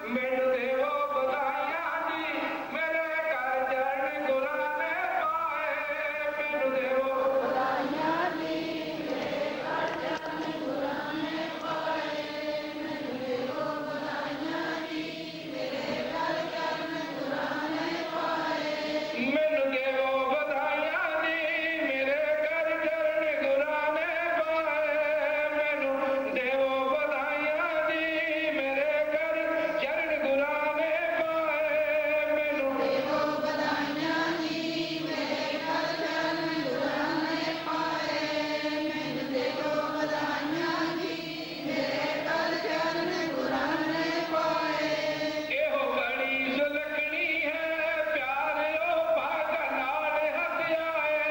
मैनू देवो बधाइयां जी मेरे घर चरण गुरां ने पाए। मैनू देवो बधाइयां जी मेरे घर चरण गुरां ने पाए। मैनू देवो बधाइयां जी मेरे घर चरण गुरां ने पाए। मैनू देवो बधाइयां जी मेरे घर चरण गुरां ने पाए। मैनू देवो बधाइयां जी मेरे घर चरण गुरां ने पाए। मैनू देवो बधाइयां जी मेरे घर चरण गुरां ने पाए। मैनू देवो बधाइयां जी मेरे घर चरण गुरां ने पाए। एहो घड़ी सुलखणी है प्यारिओ भागा नाल हथियाए।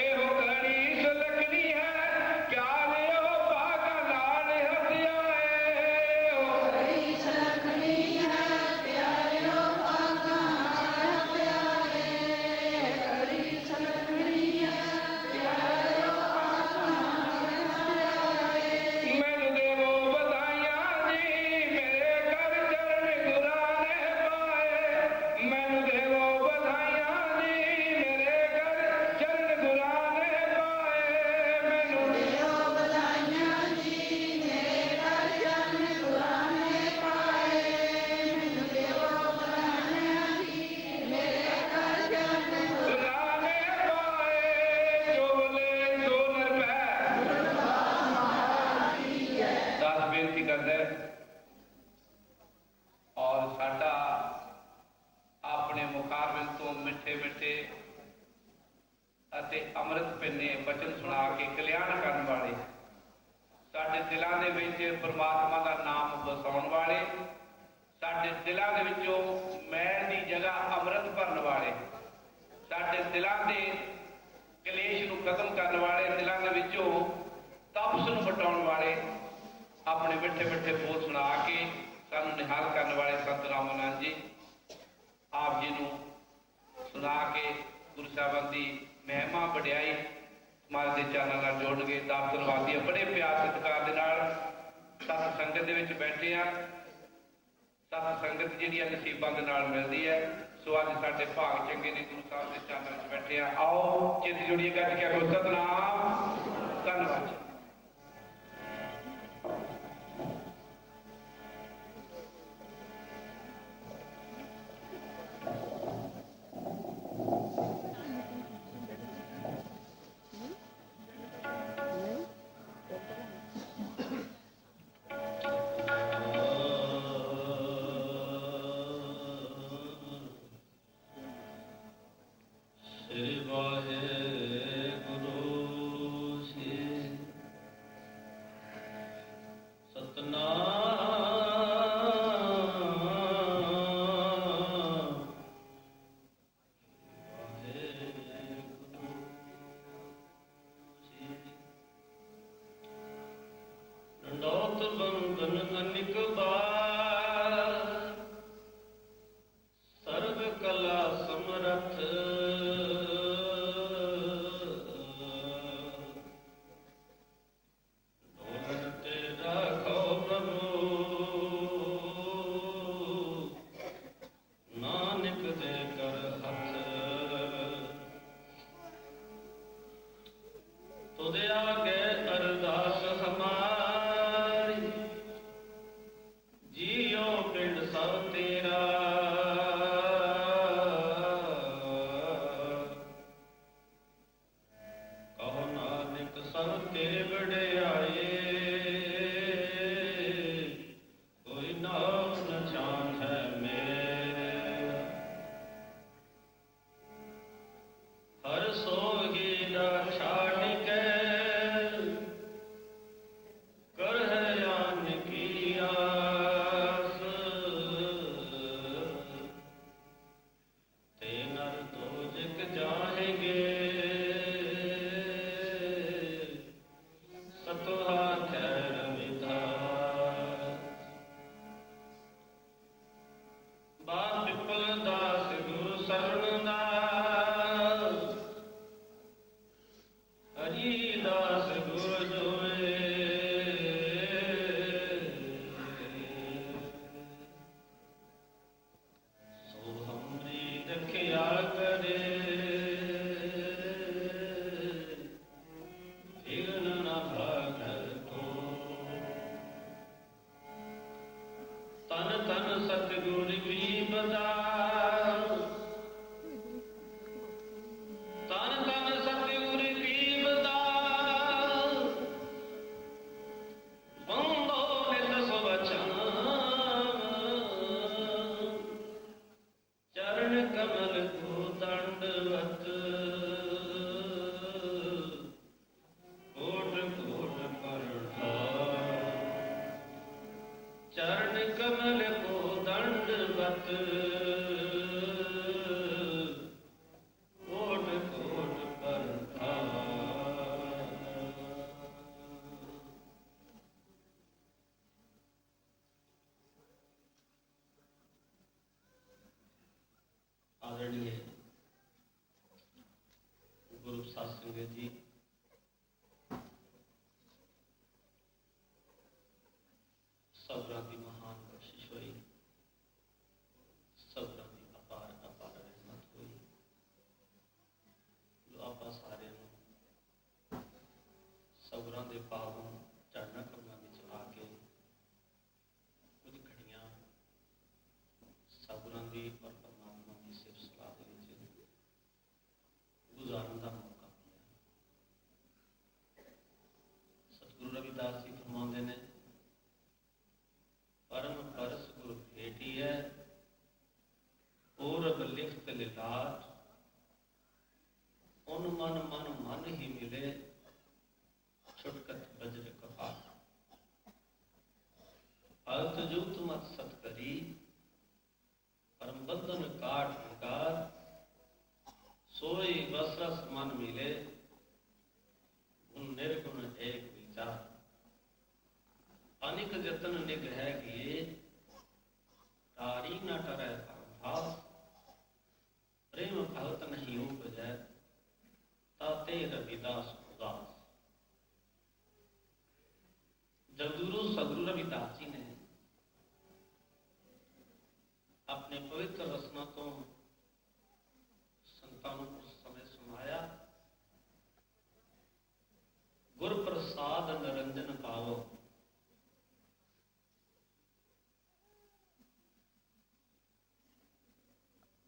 एहो घड़ी सुलखणी है प्यारिओ भागा नाल हथियाए। एहो घड़ी सुलखणी है प्यारिओ भागा नाल हथियाए। घड़ी सुलखणी है प्यारिओ भागा नाल हथियाए। मैनू देवो बधाइयां जी मेरे घर चरण गुरां ने पाए। मैनू देवो बधाइयां जी मेरे घर चरण गुरां ने पाए। मैनू देवो बधाइयां जी मेरे घर चरण गुरां ने पाए। मैनू देवो बधाइयां जी मेरे घर चरण गुरां ने पाए। चोले सोनर पै दास बेनती करदा है और साडा अपने मुखारबिंद तो मिठे मिठे ਅਤੇ ਅੰਮ੍ਰਿਤ ਪਿੰਨੇ ਬਚਨ ਸੁਣਾ ਕੇ ਕਲਿਆਣ ਕਰਨ ਵਾਲੇ, ਸਾਡੇ ਦਿਲਾਂ ਦੇ ਵਿੱਚ ਪਰਮਾਤਮਾ ਦਾ ਨਾਮ ਵਸਾਉਣ ਵਾਲੇ, ਸਾਡੇ ਦਿਲਾਂ ਦੇ ਵਿੱਚੋਂ ਮੈਲ ਦੀ ਜਗ੍ਹਾ ਅੰਮ੍ਰਿਤ ਭਰਨ ਵਾਲੇ, ਸਾਡੇ ਦਿਲਾਂ ਦੇ ਕਲੇਸ਼ ਨੂੰ ਖਤਮ ਕਰਨ ਵਾਲੇ, ਦਿਲਾਂ ਦੇ ਵਿੱਚੋਂ ਤਪਸ਼ ਨੂੰ ਮਿਟਾਉਣ ਵਾਲੇ, ਆਪਣੇ ਮਿੱਠੇ ਮਿੱਠੇ ਬੋਲ ਸੁਣਾ ਕੇ ਸਾਨੂੰ ਨਿਹਾਲ ਕਰਨ ਵਾਲੇ ਸੰਤ ਰਾਮ ਆਨੰਦ ਜੀ ਆਪ ਜੀ ਨੂੰ ਸੁਣਾ ਕੇ ਗੁਰੂ ਸਾਹਿਬਾਨ ਦੀ ਮਹਿਮਾ ਵਡਿਆਈ ਸਮਾਜ ਦੇ ਚਾਨਣ ਨਾਲ ਜੋੜਨਗੇ। ਦਾਸ ਧੰਨਵਾਦੀ ਬੜੇ ਪਿਆਰ ਸਤਿਕਾਰ ਦੇ ਨਾਲ ਸਤ ਸੰਗਤ ਦੇ ਵਿੱਚ ਬੈਠੇ ਆ। ਸਤ ਸੰਗਤ ਜਿਹੜੀ ਆ ਨਸੀਬਾਂ ਦੇ ਨਾਲ ਮਿਲਦੀ ਹੈ। ਸੋ ਅੱਜ ਸਾਡੇ ਭਾਗ ਚੰਗੇ ਨੇ ਗੁਰੂ ਸਾਹਿਬ ਦੇ ਚਾਨਣ ਵਿੱਚ ਬੈਠੇ ਆ। ਆਓ ਚਿੱਤ ਜੋੜੀਏ ਗੱਜ ਕੇ ਆਖੋ ਸਤਿਨਾਮ। ਧੰਨਵਾਦ। सतगुर की बता तन तन सतगुर की बता बंदो नित सुवचन चरण कमल को दंडवत कोट कोट प्रणाम चरण कमल को दंडवत कोट कोट प्रणाम। आदरणीय गुरु साध संगत जी, सबरां दी महान बख्शिश हुई, सबरां दी अपार अपार रहमत हुई जो आपा सारे सबरां दे पावों चढ़ना कमलों विच आके कुछ घड़ियां सबरां दी और परमात्मा की सिफत सलाह दे विच गुजारन दा मौका मिला। सतगुरु रविदास जी फरमाते ने परम परस गुर भेटी है पूरब लिखत लिलाट उन मन मन मन ही मिले छुटकत बज्र कपाट भगत जुत मत सतकरी परम बंधन काट विकार सोई बसरस मन मिले उन निर्गुण एक विचार अनिक जतन निग्रह किए तारी न टरै भाव प्रेम भगत नहीं उपजै ताते रविदास उदास। जगदुरु सदगुरु रविदास जी ने अपने पवित्र रचना तो संतानों को समय सुनाया। गुर प्रसाद निरंजन पावो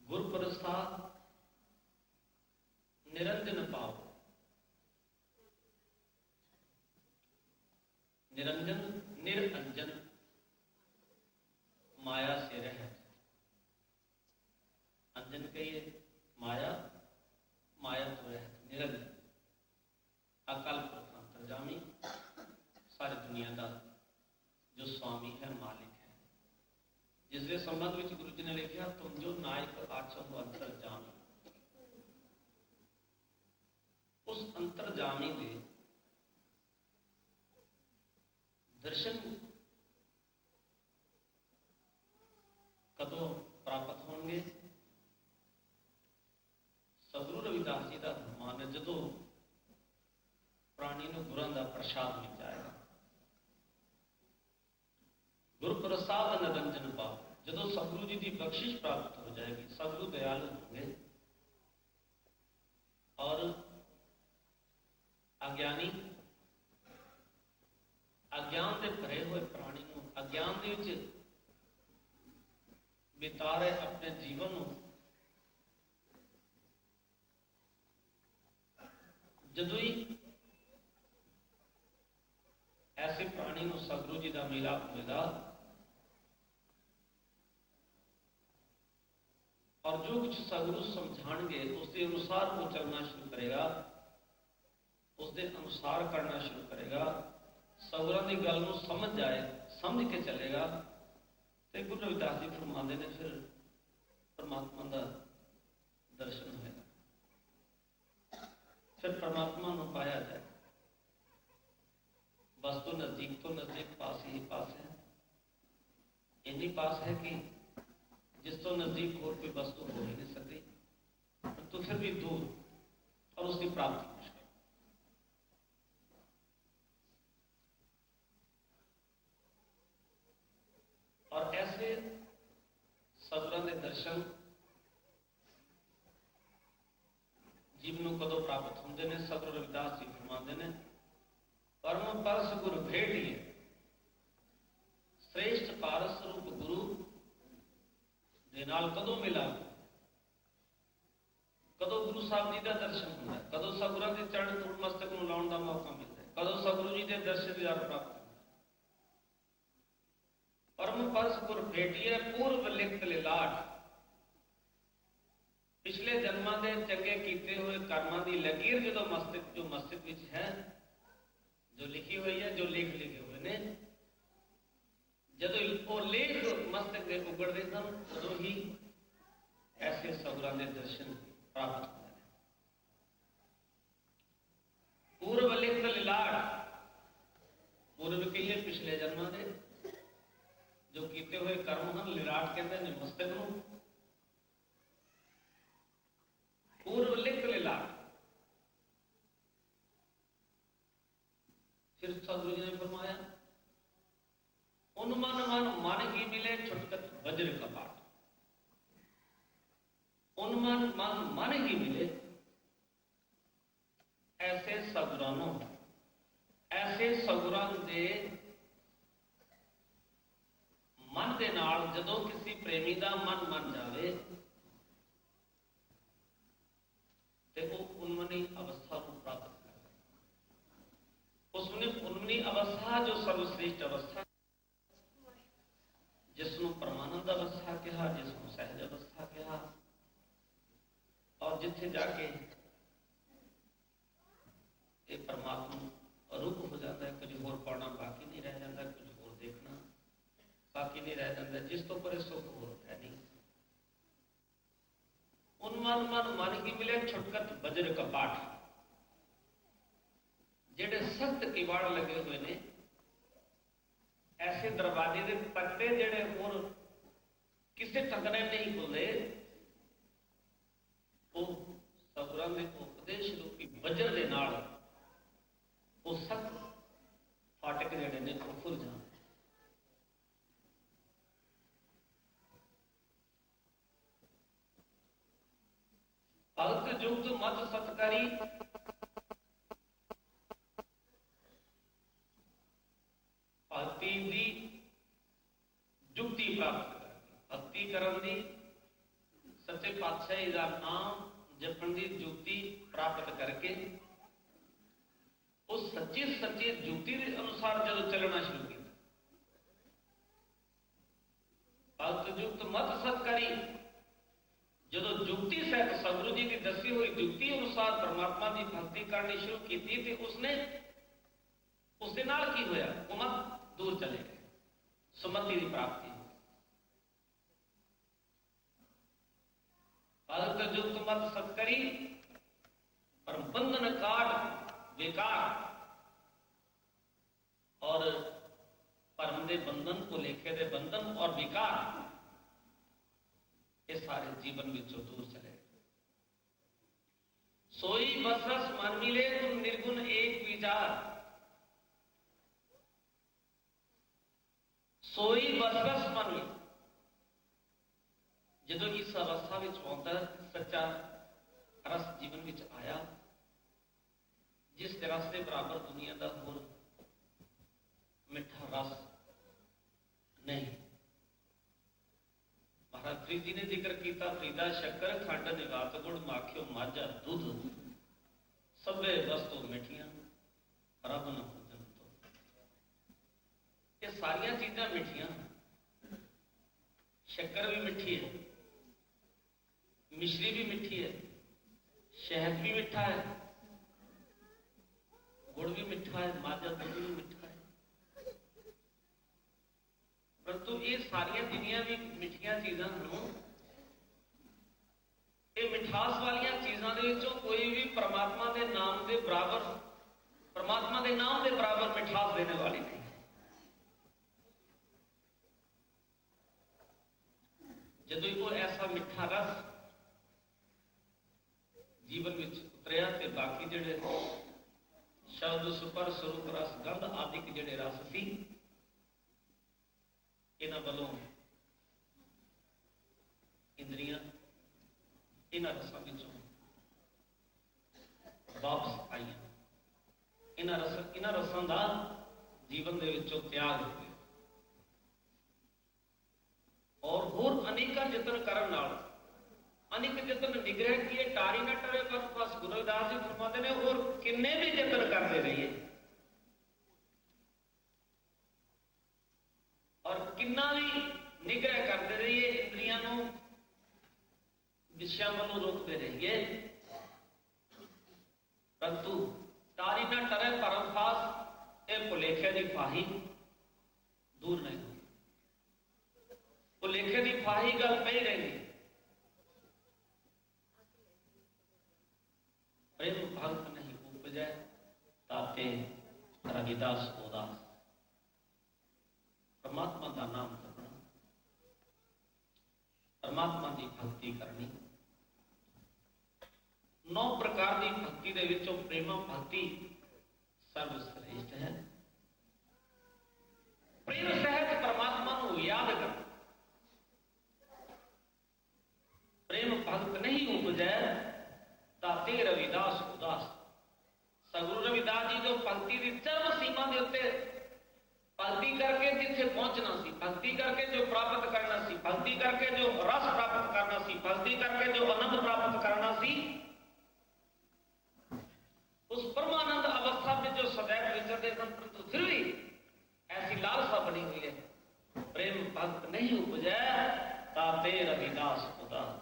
गुर प्रसाद निरंजन पावो। निरंजन निरंजन माया से रहत अंजन कहिए माया माया तो रहत निरंजन अकाल पुरख अंतर्जामी सारी दुनिया का जो स्वामी है मालिक है जिसके संबंध में गुरु जी ने लिखा तुम जो नायक आचो अंतर्जामी उस अंतर्जामी के दर्शन कदों प्राप्त होंगे। सतगुरु रविदास जी का फरमान है जदों प्राणी को गुरां दा प्रसाद मिल जाएगा गुरु प्रसाद निरंजन पाओ जदों सतगुरु जी की बख्शिश प्राप्त हो जाएगी सतगुरु दयालु होंगे और अज्ञानी अज्ञान से भरे हुए प्राणी को अज्ञान के विच बिता रहे अपने जीवन को जदों ही ऐसे प्राणी को सतगुरु जी का मिलाप होगा और जो कुछ सतगुरु समझाएंगे उसके अनुसार वो चलना शुरू करेगा उसके अनुसार करना शुरू करेगा सतगुरां की गल को समझ जाए समझ के चलेगा तो गुरु रविदास जी फरमाते ने फिर परमात्मा का दर्शन होगा फिर परमात्मा को पाया जाए। बस तो नजदीक पास ही पास है इन्नी पास है कि जिस तो नजदीक और कोई वस्तु हो ही नहीं सकती तो फिर भी दूर और उसकी प्राप्ति मुश्किल। और ऐसे सतगुरां दे दर्शन जीवन को कदों प्राप्त होंगे ने सतगुरु रविदास जी फरमाते हैं परम परस गुर भेटिए श्रेष्ठ पारस रूप गुरु नाल कदों मिला, कदों गुरु साहब जी का दर्शन होता है, कदों सतगुਰਾਂ के चरण धूल मस्तक ਨੂੰ ਲਾਉਣ ਦਾ मौका मिलता है, कदों सतगुरु जी के दर्शन दीदार प्राप्त होता है। परम परसपुर भेटिए पूर्व लिखत लिलाट, पिछले जन्मां दे चंगे कीते हुए कर्मां दी लकीर जो मस्तिष्क विच है, जो लिखी हुई है, जो लेख लिखे हुए ने, जदों वो लेख मस्तिष्क के उगड़ते हैं उदों ही ऐसे सतगुਰਾਂ के दर्शन प्राप्त होते हैं। पूर्व लिखत लिलाट, पूर्व कहिए पिछले जन्मां दे जो कीते हुए कर्म हैं, लिलाट कहते हैं मस्तक नूं। पूर्व लिखत लिलाट, फिर सतगुरु जी ने फरमाया उन्मन मन मन ही मिले छुटकत वज्र कपाट, उन्मन मन मन ही मिले ऐसे सतगुਰਾਂ ऐसे सतगुਰਾਂ दे मन दे नाल जदों किसी प्रेमी का मन मन जावे ते वो उन्मनी अवस्था को प्राप्त करता है। उसने उन्मनी अवस्था जो सर्वश्रेष्ठ अवस्था जिसनों परमानंद अवस्था कहा, जिसनों सहज अवस्था कहा, और जिथे जाके ये परमात्मा रूप हो जाता है, कुछ होर पाना बाकी नहीं रह जाता, कुछ होर देखना बाकी नहीं रह जाता, जिस तो परे सुख होर है नहीं। उन्मन मन मन की मिले छुटकत वज्र कपाट, जेडे सख्त किवाड़ लगे हुए ने, ऐसे दरवाजे के पट्टे जेडे होर किसी टकरे नहीं खुलते, वो सतगुਰਾਂ के उपदेश रूपी वज्र के नाल वो सख्त फाटक जेडे ने वो खुल जाते। भगत जुगत मत सत्कारी, भक्ति दी जुगती प्राप्त करके, भक्ति करन दी सच्चे पातशाही का नाम जपण की जुगती प्राप्त करके उस सच्ची सच्ची जुगती के अनुसार जब चलना शुरू किया, भगत जुगत मत सत्कारी, जो जुगती सहित सतगुरु जी की दसी हुई जुगती अनुसार परमात्मा की भक्ति करनी शुरू की थी, उसने उसके नाल की होया, वो मत दूर चले गए, सुमति की प्राप्ति। भगत जुगत मत सत्करी पर बंधन काट विकार, और परम दे बंधन को लेखे दे बंधन और विकार ये सारे जीवन विचों दूर चले। सोई बसरस मन मिले तुम निर्गुण एक विचार, सोई बसरस मन मिले, जदों इस अवस्था में पहुंचता सच्चा रस जीवन में आया, जिस रस के बराबर दुनिया का होर मिठा रस नहीं। महाराज फरीद जी ने जिक्र किया, फरीदा शक्कर खंड निवात गुड़ माखियो माझा दूध, सभे वस्तु मिठियां रब न भोजन तो। ये सारिया चीजां मिठियां, शक्कर भी मिठी है, मिश्री भी मिठी है, शहद भी मिठा है, गुड़ भी मिठा है, माझा दूध भी मिठा है, परंतु ये सारिया जिन्नियां भी मिठिया चीज़ां हैं, ये मिठास वाली चीज़ों के विचों कोई भी परमात्मा के नाम के बराबर, परमात्मा के नाम के बराबर मिठास देने वाली नहीं। जदों कोई ऐसा मिठा रस जीवन में उतरिया तो बाकी जिहड़े शब्द सुपर स्वरूप रस गंध आदि जिहड़े रस सी, इन्हां वालों इंद्रियां इन्हां रसां विचों वापस आईयां, इन्हां रसां दा जीवन दे विचों त्याग हो गया और होर अनेक यतन करन नाल अनेक यतन निग्रह किए टारी न टरे पर बस गुरु रविदास जी फरमाते ने और किन्ने भी यतन करते रहिए और किन्ना भी निग्रह करते रहिए इंद्रियां नूं विषयां वालों रोकते रहिए परंतु टारी न टरे परम खास ये भुलेखे की फाही दूर नहीं होगी भुलेखे की फाही गल पई रही प्रेम भक्त नहीं उपजै ताते रविदास उदास परमात्मा का नाम जपना परमात्मा की भक्ति करनी 9 प्रकार की भक्ति दे विचों प्रेम भक्ति सर्वश्रेष्ठ है प्रेम सहज परमात्मा को याद कर प्रेम भक्त नहीं उपजै ताते रविदास उदास सगुरु रविदास जी जो भक्ति की चरम सीमा के उत्ते भक्ति करके जिथे पहुंचना सी भक्ति करके जो प्राप्त करना सी भक्ति करके जो रस प्राप्त करना सी भक्ति करके जो आनंद प्राप्त करना सी उस परमानंद अवस्था में जो सदैव विचरते परंतु फिर भी ऐसी लालसा बनी हुई है प्रेम भक्त नहीं उपजै ताते रविदास उदास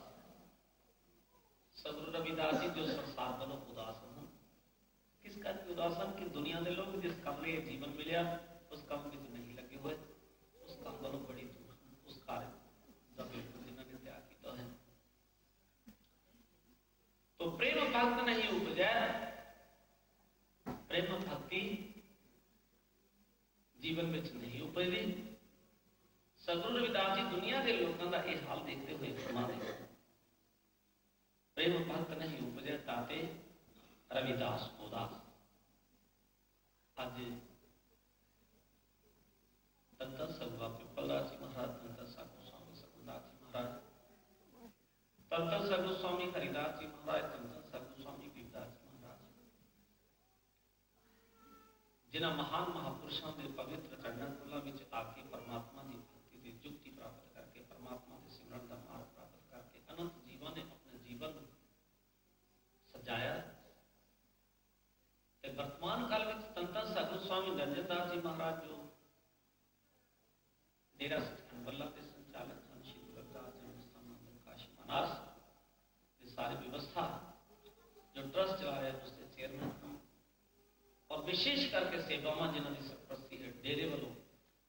सगुरु रविदास जी जो संसार वालों उदास हैं किस का उदासन की दुनिया के लोग जिस काम लिए जीवन मिलिया उस काम में नहीं लगे हुए उस काम वालों बड़ी दूर उस कार्य का बिल्कुल जिन्होंने त्याग किया है तो प्रेम भक्त नहीं उपजै प्रेम भक्ति जीवन में नहीं उपजती सगुरु रविदास जी दुनिया के लोगों का यह हाल देखते हुए फरमाते प्रेम भक्त नहीं उपजै ताते रविदास उदास आज तंत्र सगुआ पिपलदास जी महाराज तंत्र साधु स्वामी सकुलदास जी महाराज तंत्र सगु स्वामी हरिदास जी महाराज तंत्र सगु स्वामी वीरदास जी महाराज जिन्हां महान महापुरुषों के पवित्र चरणों कुला विच आके परमात्मा की भक्ति की युक्ति प्राप्त करके परमात्मा के सिमरन का मार्ग प्राप्त करके अनंत जीवन ने अपने जीवन सजाया वर्तमान काल में तंत्र साधु स्वामी रंजनदास जी महाराज जो डेरा सचखंड बल्ला के संचालक सन श्री गुरु रविदास जन्मस्थान काशी मनास ये सारी व्यवस्था जो ट्रस्ट चला रहे हैं उसके चेयरमैन हम और विशेष करके सेवावां जिन्होंने सरपरस्ती है डेरे वालों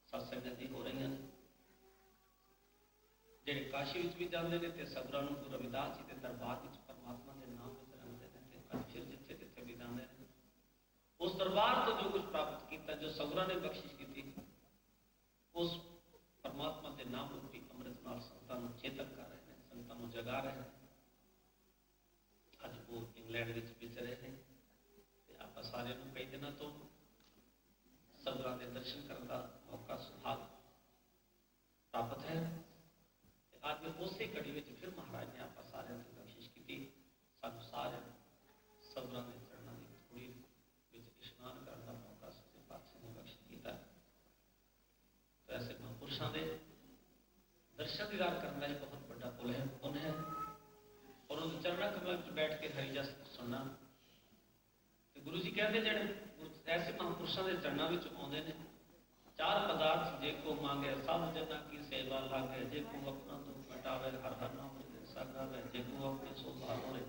सत्संगत हो रही हैं जेडे काशी विच भी जाते हैं तो सगुरां नूं गुरु रविदास जी के दरबार में परमात्मा के नाम में रंगते हैं फिर जिथे जिथे भी जाते हैं उस दरबार तो जो कुछ प्राप्त किया जो सगुरां ने बख्शिश की थी उस परमात्मा के नाम रूपी अमृत नाल संतां नूं चेतन कर रहे हैं संतां नूं जगा रहे हैं अज वो इंग्लैंड विच विचरे हैं आप सारे कई दिनों तो सगुरां के दर्शन करने का मौका सुभाग प्राप्त है आज उस कड़ी में फिर महाराज ने आप सारे बख्शिश की सानू सारे सगुरां के चरणों की थोड़ी स्नान करने का मौका सच्चे पातशाह ने बख्श किया तो ऐसे महापुरुषों के दर्शन दीदार करने का बहुत बड़ा पुण्य है और उन चरणों कमलों में बैठ के हरि जस सुनना गुरु जी कहते जो ऐसे महापुरुषों के चरणों में आते हैं 4 पदार्थ जे को मांगे सब जना की सेवा लागे जे को अपना दुख मिटावे हर हर नाम सगावे जे को अपने सुधार होए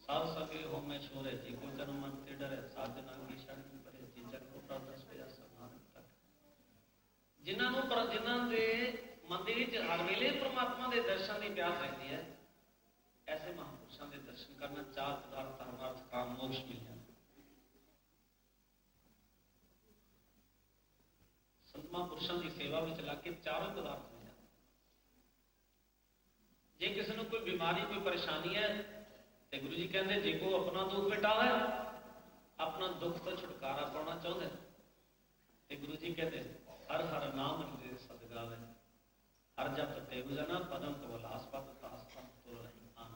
साध सके हो में छोरे जे को जन्म मन ते डरे साधना की शरण परे जी जन को प्रादर्श पे समान तक जिन्हां दे मन दे विच हर वेले परमात्मा के दर्शन की प्यास रहती है ऐसे महापुरुषों के दर्शन करना 4 पदार्थ धर्मार्थ काम मोक्ष मिल जाए संत महापुरुषों की सेवा में चला के 4 पदार्थ मिल जाते जे किसी को कोई बीमारी कोई परेशानी है तो गुरु जी कहते जे को अपना दुख मिटावे अपना दुख तो छुटकारा पाना चाहते तो गुरु जी कहते हर हर नाम ले सदगावे हर जप तेगु जना पदम तो विलास पद तास्ता तुल रही आन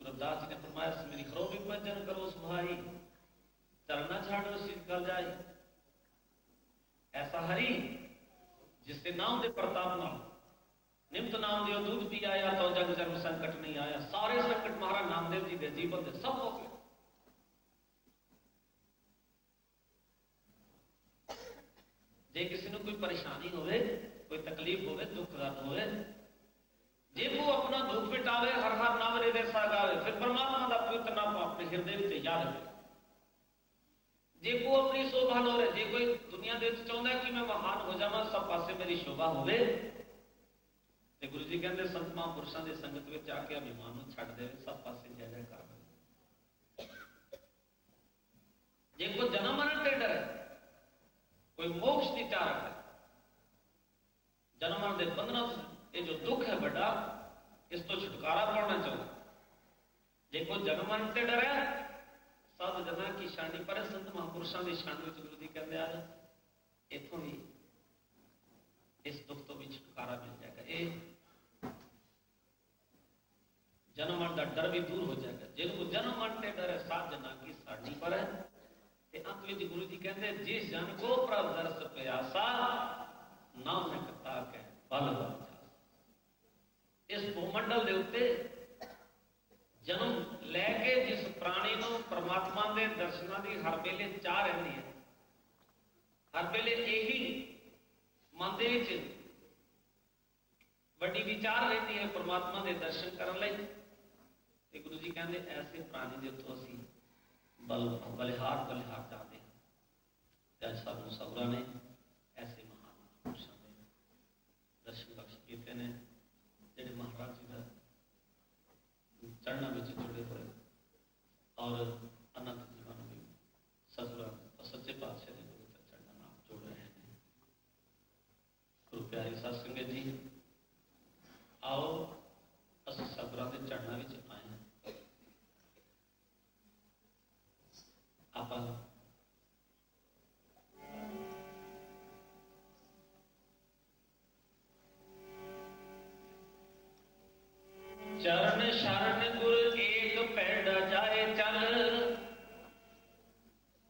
गुरु रविदास जी ने फरमाया मेरी खरो भी भजन करो सुभाई चलना छाड़ो सिद्ध गल जाए ऐसा हरि जिसके नाम के प्रताप नाल निम्त नाम दियो दूध पी आया तो जग जन्म संकट नहीं आया। सारे संकट महाराज नामदेव जी के जीवन के सब हो गए। जे किसी ने कोई परेशानी होवे, कोई तकलीफ होवे, दुख दर्द होवे, जे वो अपना दुख मिटावे, हर हर नाम रे सा गावे, फिर परमात्मा का पवित्र नाम अपने हृदय में याद रखे। जे को अपनी शोभा लो रहे, जे कोई दुनिया दे चाहता है कि मैं महान हो जावा, सब पासे मेरी शोभा होवे, ते गुरु जी कहते संत महापुरुषों की संगत में आके अभिमान को छड़ दे, सब पासे जय जयकार। जे को जन्म मरण से डर है, कोई मोक्ष की चाह रखता है, जन्म मरण के बंधनों ये जो दुख है बड़ा, इस तो छुटकारा पाना चाहता। जे को जन्म मरण से डर है, साधु जना की शानी पर संत महापुरुषों की शान में गुरु जी कहते यार इतों भी इस दुख तो भी छुटकारा मिल जाएगा। ये जन्म मरण का डर भी दूर हो जाएगा। जिनको जन्म मरण से डर है, साध जना की शानी पर है। अंत में गुरु जी कहते जिस जन को प्रभ दर्श प्यासा, नाम ने कथा के बल बल। इस भूमंडल के उत्ते जन्म लैके जिस प्राणी को परमात्मा के दर्शनों की हर वेले चाह रही है, हर वेले यही मन के बड़ी विचार रहती है परमात्मा के दर्शन करने। गुरु जी कहते ऐसे प्राणी के उत्तों असी बलिहार बलिहार जाते हैं। साधु सौरा ने ऐसे महान पुरुषों के दर्शन बख्श किए ने, जेडे महाराज जी का चरणों में जुड़े हुए और अनंत जीवन में सतगुरु और सच्चे पातशाह के पवित्र चरणों में जोड़ रहे हैं। गुरु प्यारे साध संगत जी, आओ अस सतगुरु के चरणों में आए हैं। आप चरण शरण गुरु एक पैड़ा जाए चल,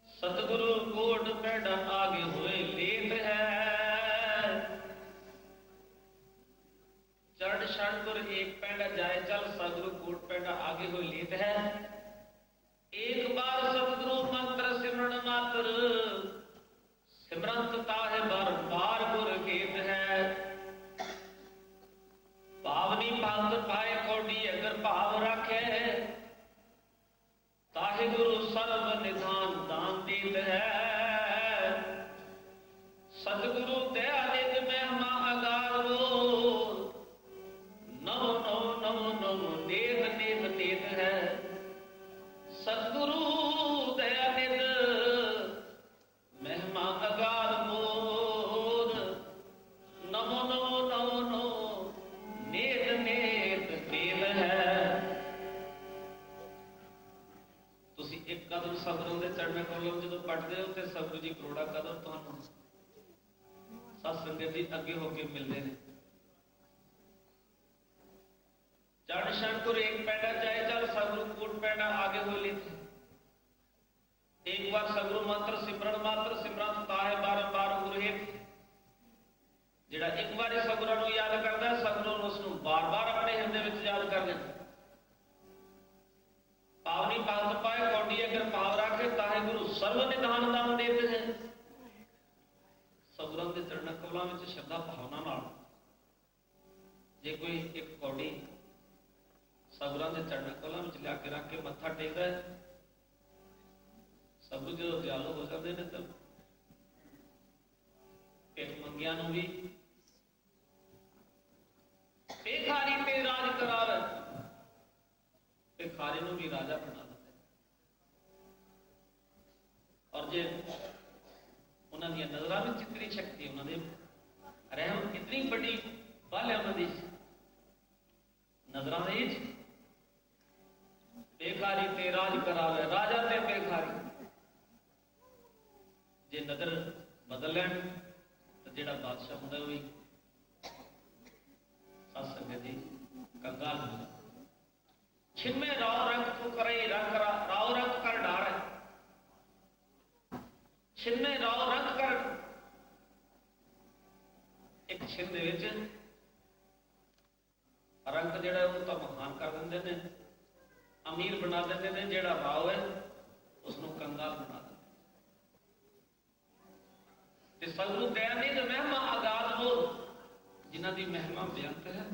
सतगुरु कोट पैड़ा आगे हुए लेत है। चरण शरण गुरु एक पैड़ा जाए चल, सतगुरु कोट पैड़ा आगे हुए लेत है। एक बार सतगुरु मंत्र सिमरन मात्र, सिमरन ताहे बार बार गुर गेत है। पावनी भगत पाए कोडी अगर भाव रखे, ताहे गुरु सर्व निधान दान देत है। सतगुरु दया निध महिमा अगारो, नव नव नव नव नेत नेत नेत है। सतगुरु दया निध महिमा अगार मोर, नमो नमो नमो नमो नेत नेत नेत है। तुसी एक कदम सतगुरु के चरणों को जो पढ़ते हो तो सतगुरु जी करोड़ा कदम तुहानू सत संगत जी अगे होके मिलते हैं। चरण शरण गुरु एक पैड़ा जाए चल, सतगुरु कूट पैड़ा आगे हो लेते। एक बार सतगुरु मंत्र सिमरन मात्र, सिमरन ताहे बार गुरु हेत। जिहड़ा एक बार सतगुरु नूं याद करता है, सतगुरु उसनूं बार बार अपने हृदय में याद कर लेता। पावनी भगत पाए कौडी अगर भाव रखे, ताहे गुरु सर्व निधान दान देते हैं। सतगुरां दे चरणों कमलों में श्रद्धा भावना नाल जे कोई एक कौड़ी सतगुरां दे चरणों कमलों में लिया के रख के मत्था टेकदा है, सतगुरु जो दयालु हो जाते हैं तो पेट मंगिया नूं भी भिखारी ते राज करावे, भिखारी नूं भी राजा बना देते। और जे उन्हां दी नज़रां विच इतनी शक्ति, उन्हां दे रहम इतनी बड़ी बल है उन्हां दी नज़रां दे विच, भिखारी ते राज करावे, राजा ते भिखारी जे नजर बदल लैन तो जिहड़ा बादशाह हुंदा वही सत संगत जी कंगाल हो जाता। छिन्मे राव रंग तू करे रंग राव रंग कर डार है, छिन्मे राव रंग कर। एक छिन दे विच रंग जिहड़ा वो तो महान कर देंगे ने, अमीर बना देंगे ने, जिहड़ा भाव है उसनों कंगाल बना देंगे। सगरू दयानिध महिमा आगाज बोल, जिन्हां दी महिमा बेअंत है।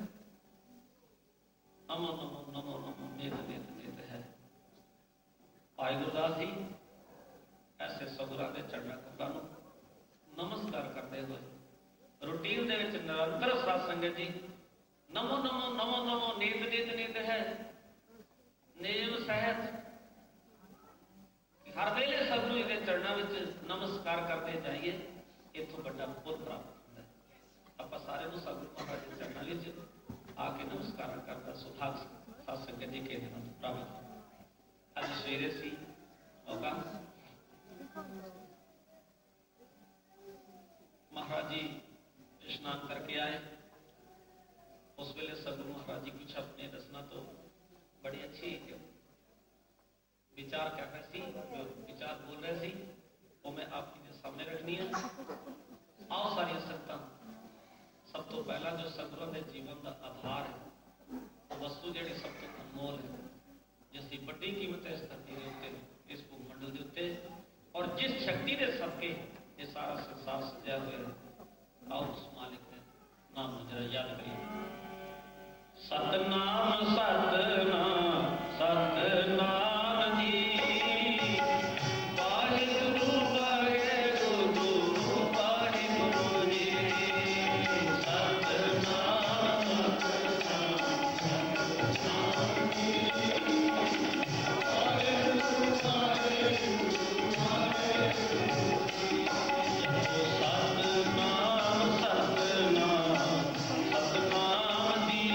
नमो नमो नमो नमो नित नित नित है। भाई गुरदास जी ऐसे सगुरां दे चरणा कमलां नूं नमस्कार करते हुए रूटीन दे विच निरंतर साध संगत जी नमो नमो नमो नमो नीत नीत नीत है नेम सहत हर वेले सतगुरु के चरणों में नमस्कार करते जाइए। इतों बड़ा पुर प्राप्त होता है। आप सारे सतगुरु महाराज के चरणों में आके नमस्कार करता सुभाग साध संगत जी के दिन प्राप्त हो। अज सवेरे सी मौका महाराज जी स्नान करके आए। उस वेले सतगुरु महाराज जी कुछ अपने दसना तो बड़ी अच्छी विचार कर रहे थे, विचार बोल रहे थे, वो मैं आपके सामने रखनी है। आओ सारी संगतां, सब तो पहला जो सतगुरां दे जीवन का आधार है वो वस्तु जिहड़ी सब तो अनमोल है, जिसकी बड़ी कीमत है इस धरती के उत्ते, इस भूमंडल के उत्ते, और जिस शक्ति के सदके ये सारा संसार सजा हुआ है। आओ उस मालिक के नाम जरा याद करिए। सतनाम सतनाम सतनाम जी, वाहिगुरु वाहिगुरु वाहिगुरु जी। सतनाम सतनाम जी, वाहिगुरु वाहिगुरु वाहिगुरु जी। सतनाम सतनाम सतनाम जी,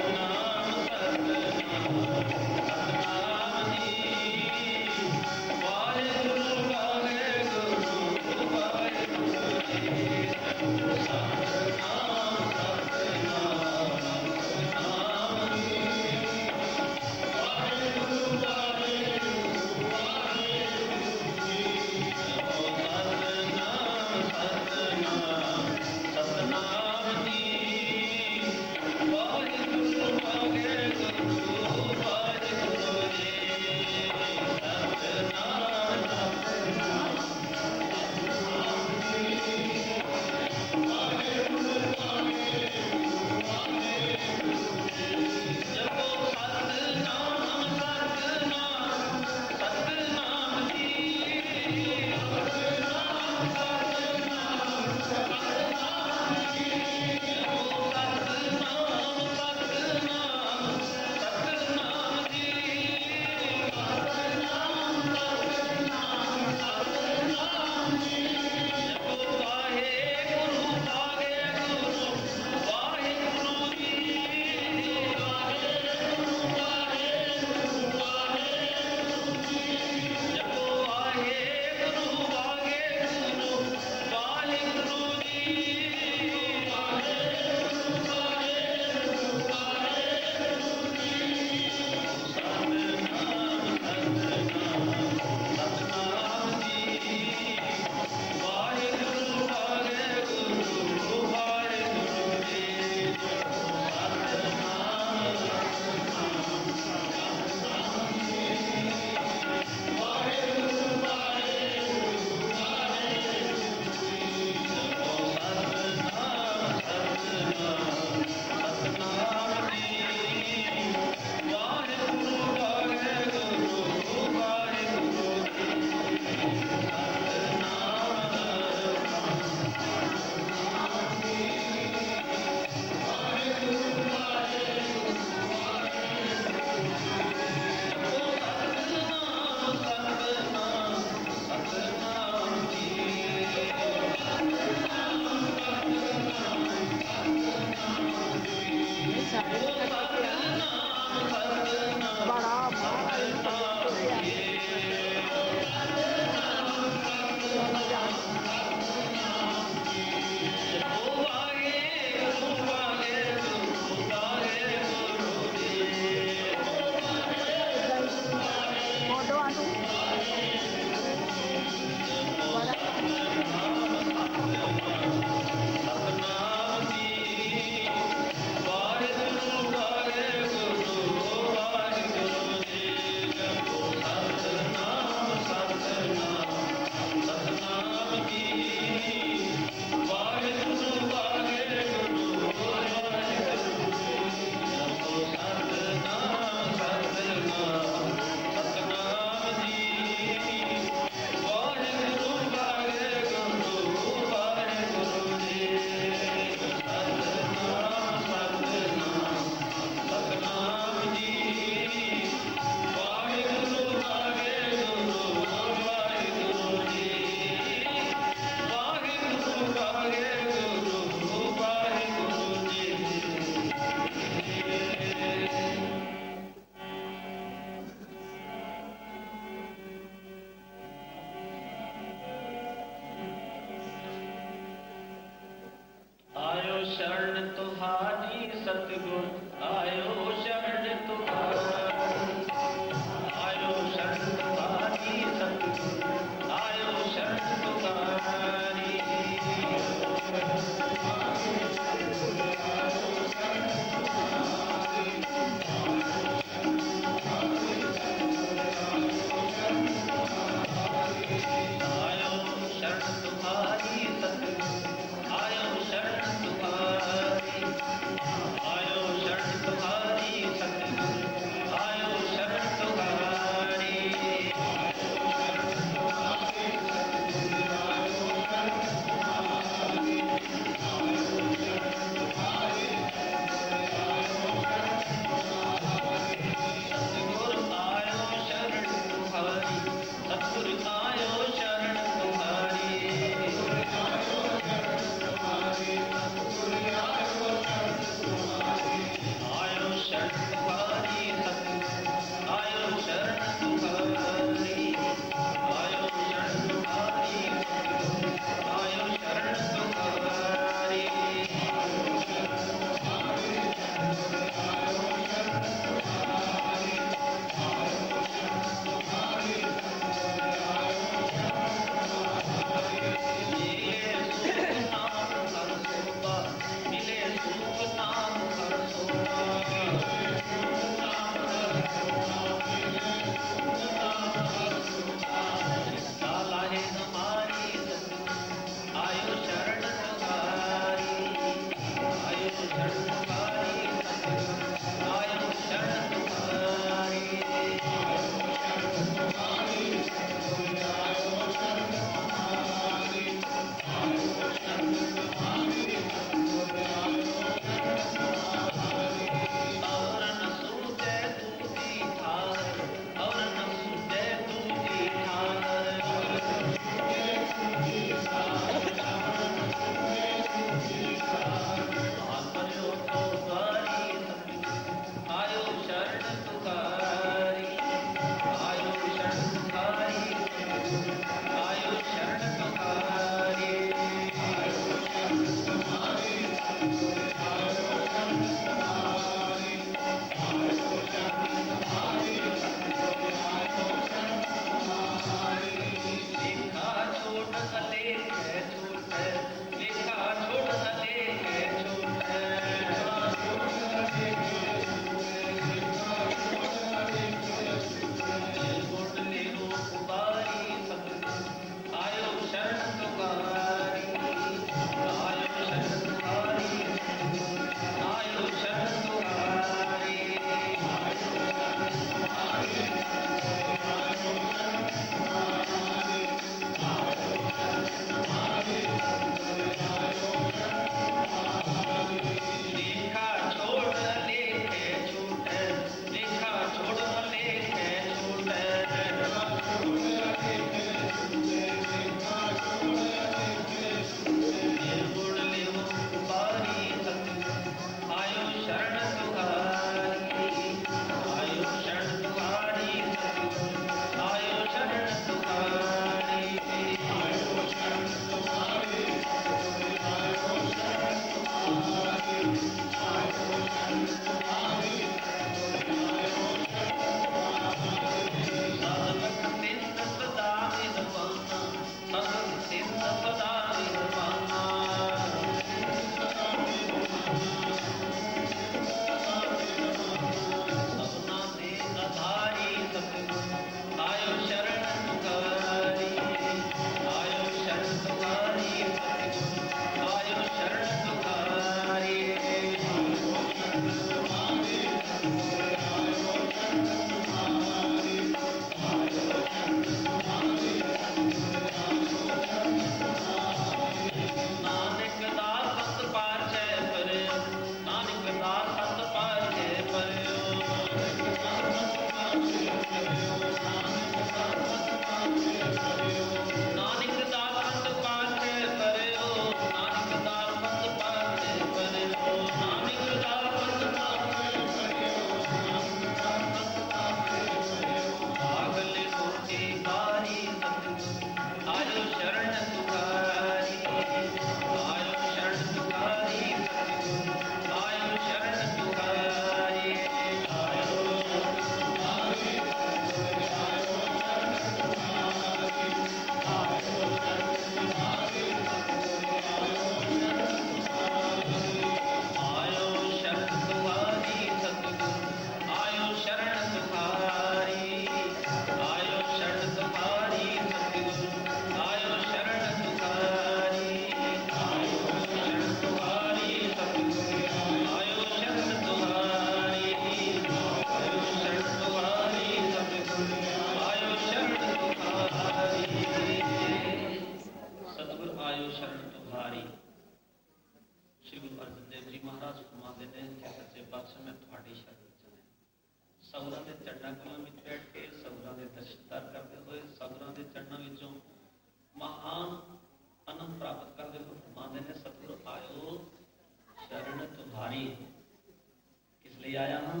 आया हूं।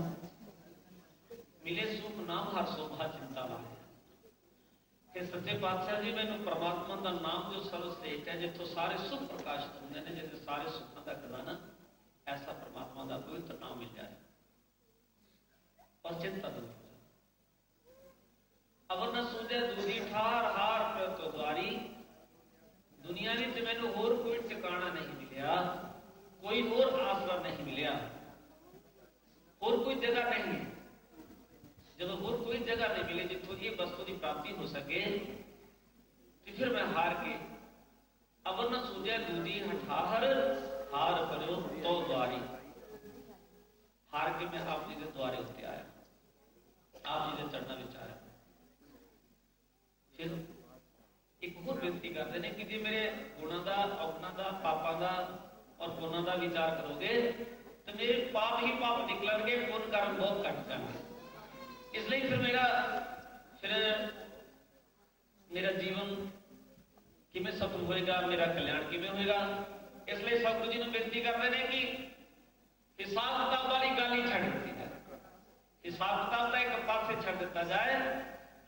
मिले सुख नाम हर शोभा चिंता लाए कि सच्चे पातशाह जी मैनू परमात्मा का नाम जो सर्वश्रेष्ठ है, जितों सारे सुख प्रकाशित होंगे ने, जिथे सारे सुखों का खजाना, ऐसा परमात्मा का पवित्र नाम मिल जाए और चिंता दूर हो जाए। अवर न सूझे दूरी ठार हार पे तो द्वारी, दुनिया में मैनू होर कोई ठिकाना नहीं मिलिया, कोई होर आसरा नहीं मिलिया, होर कोई जगह नहीं है। जब होर कोई जगह नहीं मिले जितों ये वस्तु की प्राप्ति हो सके, तो फिर मैं हार के अवर न सूझे दूरी हठाहर हार करो तो द्वारी, हार के मैं आप जी के द्वारे उत्ते आया, आप जी के चरणों में आया। फिर एक होर बेनती करते हैं कि जी मेरे गुणों का, अवगुणों का, पापों का और पुण्यों का विचार करोगे तो मेरे पाप ही पाप निकलेंगे, पुण्य कर्म बहुत घट जाएंगे। इसलिए फिर मेरा जीवन किमें सफल होएगा, मेरा कल्याण किमें होएगा। इसलिए सतगुरु जी ने बेनती करते हैं कि हिसाब किताब वाली गल ही छड़ दी जाए, हिसाब किताब का एक पासे छड़ दिता जाए।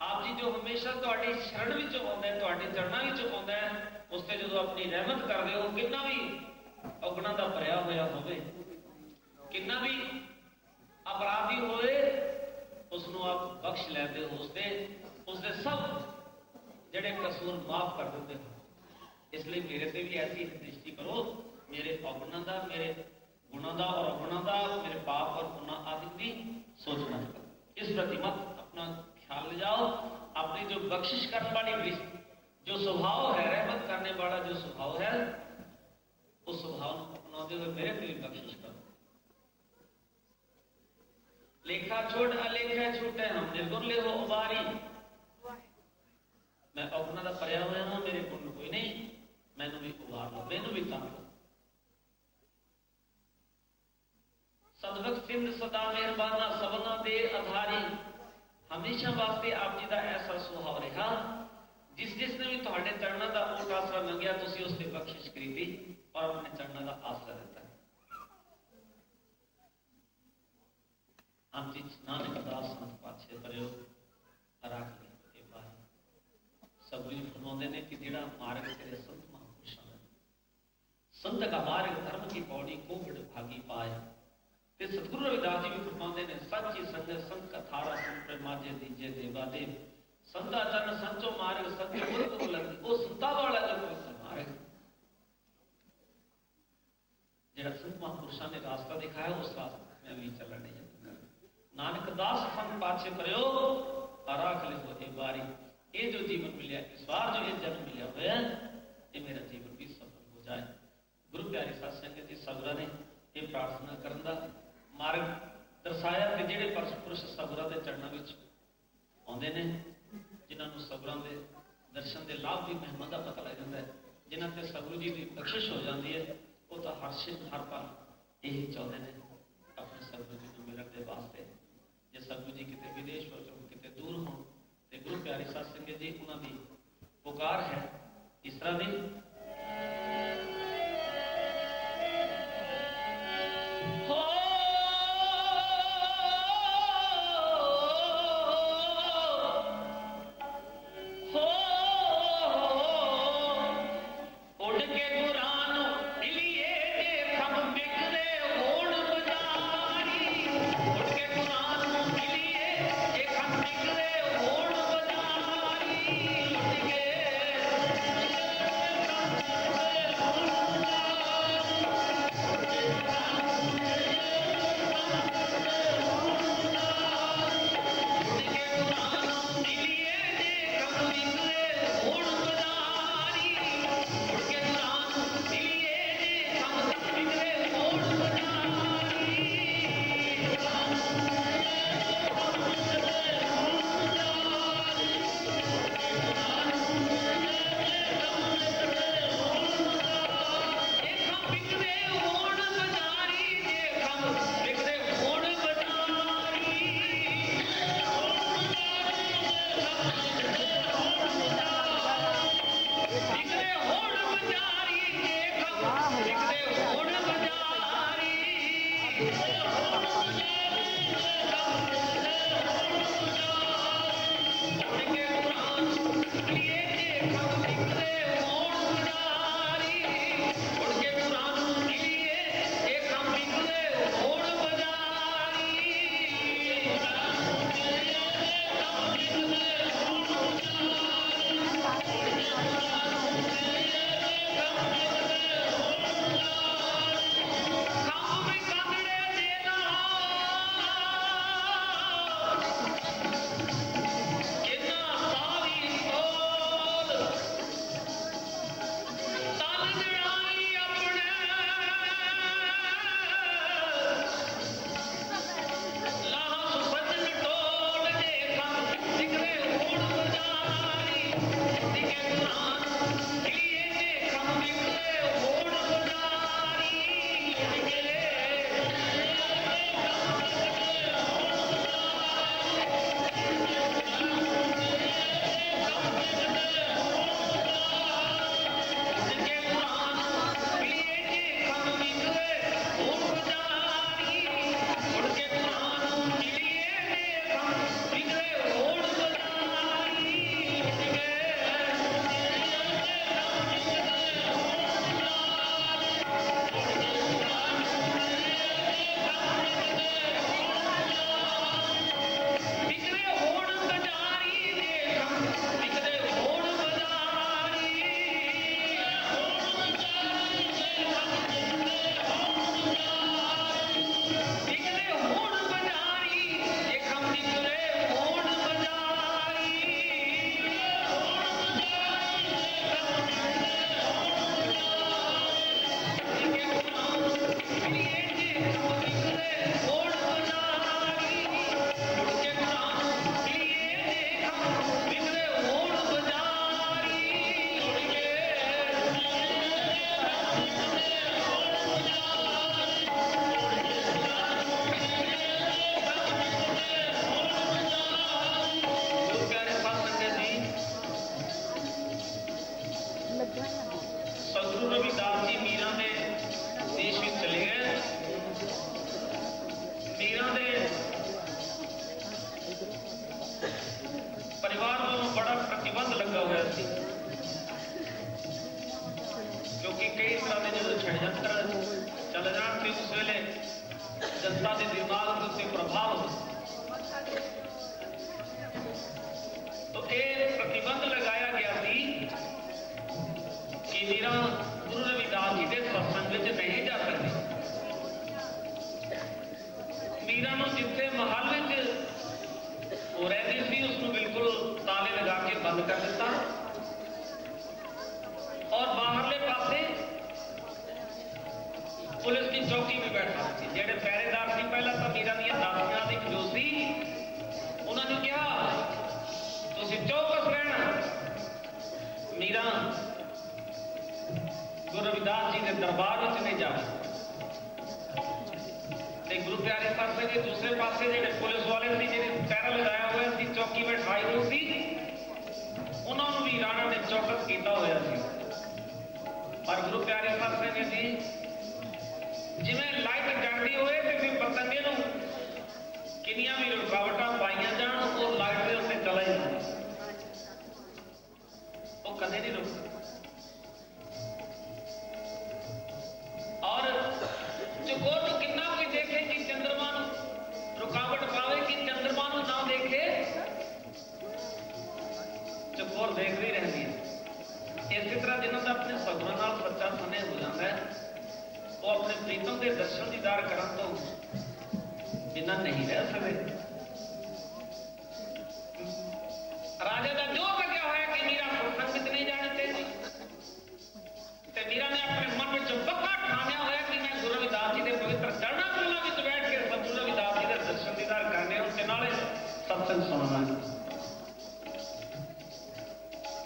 आप जी जो हमेशा तुहाडी शरण विच आउंदा है, तुहाडे चरणों विच आउंदा है, उसते जो अपनी रहमत करदे हो, कितना भी अवगुणों का भरिया होया होवे, कितना भी अपराधी होए, उसनों आप बख्श लेते हो, उसके सब जड़े कसूर माफ कर देते हो। इसलिए मेरे से भी ऐसी दृष्टि करो, मेरे अवगुणों का, मेरे गुणों का और अवगुणों का, मेरे पाप और पुण्य आदि की सोचना करो। इस प्रति मत अपना ख्याल ले जाओ। अपनी जो बख्शिश करने वाली जो स्वभाव है, रहमत करने वाला जो स्वभाव है, उस स्वभाव को अपनाते हुए मेरे को भी बख्शिश करो। लेखा छोड़ अलेखा छूटे हम निर्गुण ले हो उबारी, मैं अवगुणों का भरिया हुआ हूं, मेरे गुण कोई नहीं, मैनू भी उबार लो, मैनू भी तार लो। सदभक्त सिंध सदा मेहरबाना सबना दे आधारी, हमेशा वास्ते आप जी का ऐसा सुहाव रहा, जिसने भी तुहाडे चरणों का ओट आसरा मंगिया, तुसीं उस पर बख्शिश करी थी और अपने चरणों का आसरा दिता। आप जी नानक दास संत पाछे परियो राख ले बार। सतगुरु जी फरमाते हैं कि जिहड़ा मार्ग तेरे संत महापुरुषों ने, संत का मार्ग धर्म की पौड़ी को बड़ भागी पाए। ते सतगुरु रविदास जी भी फरमाते हैं, सच्ची संगत संत का थारा संत माजे दीजे देवा देव, संता चरण संचो मार्ग सत्य गुरु लग, वो संता वाला जो पवित्र मार्ग, जिहड़ा संत महापुरुषों ने रास्ता दिखाया, उस रास्ते में भी चलना नहीं। नानक दास संत पाछे परियो राख ले हो एक बारी। ये जो जीवन मिले, इस बार जो ये जन्म मिले हुए हैं, ये मेरा जीवन भी सफल हो जाए। गुरु प्यारी साध संगत जी सबरा ने ये प्रार्थना करने का मार्ग दर्शाया कि जिहड़े पुरुष सबरा के चरणों में आउंदे ने, जिन्होंने सबरा के दर्शन के लाभ की महिमा का पता लग जाता है, जिन्हों से सतगुरु जी की बख्शिश हो जाती है, वो तो हर सिर हर पल यही चाहते हैं अपने सतगुरु जी को मिलने के वास्ते। जे सतगुरु जी कितने विदेश हो, कितने दूर हो, तो गुरु प्यारी साध संगत जी उन्होंने पुकार है इस तरह की, षडयंत्र चल जाण ते उस वेले जनता के दिमाग के उत्ते प्रभाव हो। तो ये प्रतिबंध लगाया गया थी कि मीरा गुरु रविदास जी के सत्संग में नहीं जा सकती। मीरा नूं जिथे महल में वो रहती थी उसनूं बिल्कुल ताले लगा के बंद कर दिता और बाहरले पासे पुलिस की चौकी में बैठा सी। जेडे पहरेदार सी पहला तो मीरा दी दासियां दी खजूसी उन्होंने कहा तुसीं चौकस रहना। मीरा गुरु रविदास जी के दरबार में नहीं जाए। गुरु प्यारे साहब के दूसरे पासे जेडे पुलिस वाले सी जिन्हें पैरा लगाया हुआ सी चौकी बैठाई हुई सी उन्होंने भी राणा ने चौकस किया हुआ सी। पर गुरु प्यारे साहब ने जी जिवें लाइट जगती होए ते फिर पतंगे नूं किनियां भी रुकावटां पाईयां जाण और लाइट दे उत्ते चला ही जाए वो कदे नहीं रुकदा। और चकोर नूं कितना कोई देखे कि चंद्रमा नूं रुकावट पावे कि चंद्रमा नूं ना देखे चकोर देखदी रहंदी है। इसी तरह जिन्हां दा अपने सगुणां नाल सच्चा स्नेह हो जाता है वो अपने प्रीतम के दर्शन दीदार करन तो बिना नहीं रह सकते। राजा का जोर लग्या होया कि मीरा सत्संग विच नहीं जाने चाहिए ते मीरा ने अपने मन में पक्का ठानिया होया कि मैं गुरु रविदास जी के पवित्र चरणा कमलों में बैठ के गुरु रविदास जी के दर्शन दीदार करने उनके नाले सत्संग सुनना।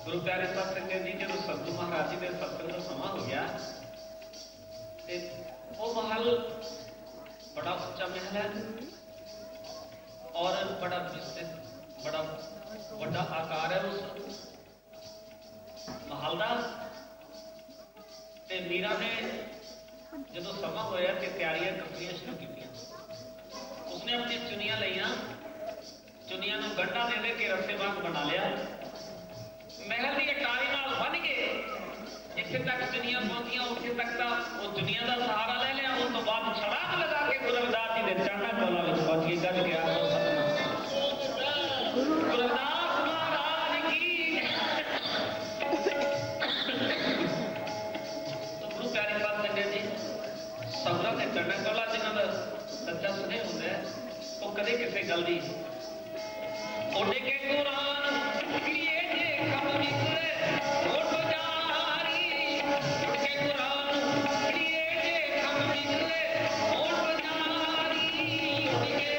गुरु प्यारे सत्संग जी जो सतगुरु महाराज जी के सत्संग का समा हो गया वो महल बड़ा उच्चा महल है और बड़ा विस्तृत बड़ा बड़ा आकार है उस महल का। मीरा ने जो समा होया कि तैयारियां करनियां शुरू की। उसने अपनी चुनियां लिया चुनियां नूं गंढा दे के रस्से वांग बना लिया महल की अटारी नाल बन के जिथे तक चुनियां पहुंचियां उथे तक का वो चुनियां का सहारा ले लिया। उस तो बाद छड़ाक लगा के गुरु रविदास जी के चरणा कमलों में पहुंच के गज गया गुरु रविदास महाराज की। तो गुरु प्यारे साहब संगत जी सबरा के चरणा कमला जिन्हां दा सच्चा स्नेह होंदा है वो कदे किसी गल दी ओडे के कुरान लिए जे कम निकले ओट जारी के कुरान लिए जे कम निकले ओट जारी के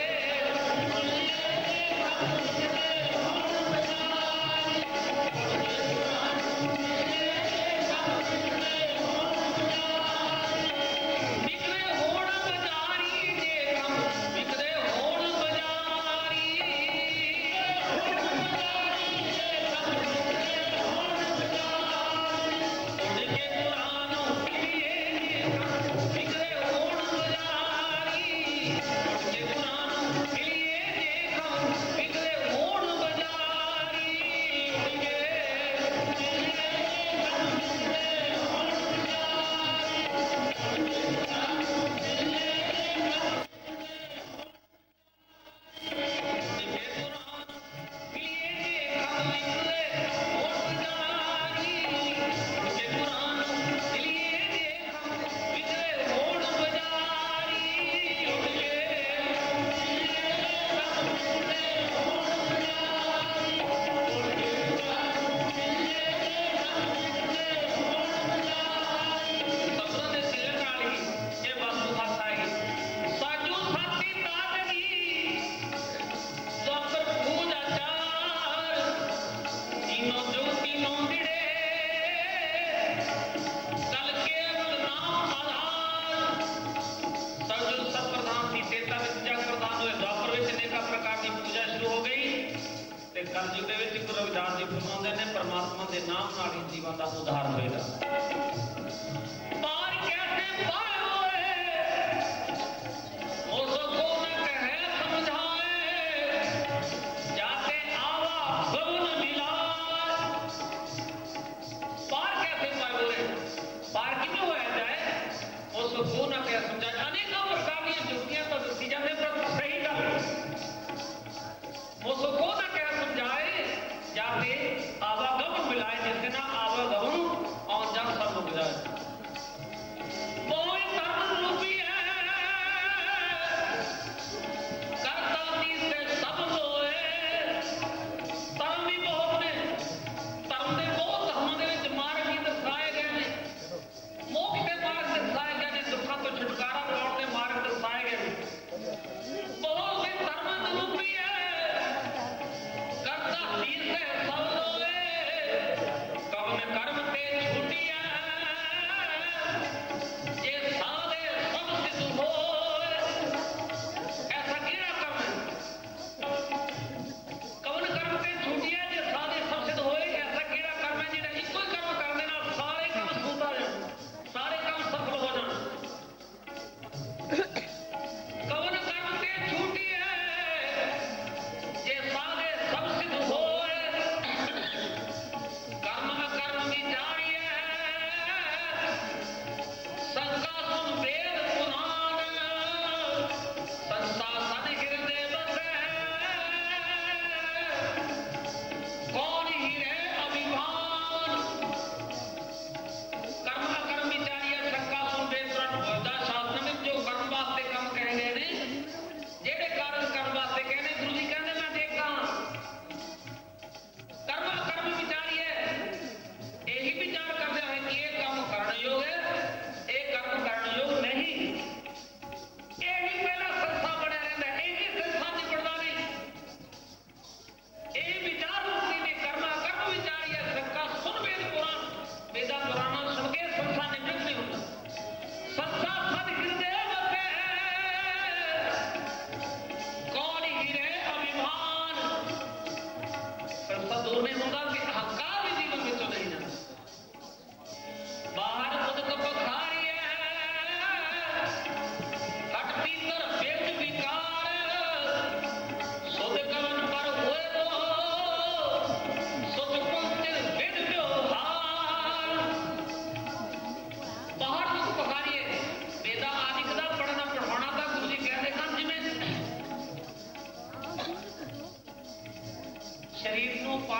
कलयुग के गुरु रविदास जी फरमाते हैं परमात्मा के नाम नाल ही जीवन का उद्धार होएगा। पार कैसे पार होए उसको न कहे समझाए जाते आवा गगन मिलाए। पार कैसे पार होए पार किमें होया जाए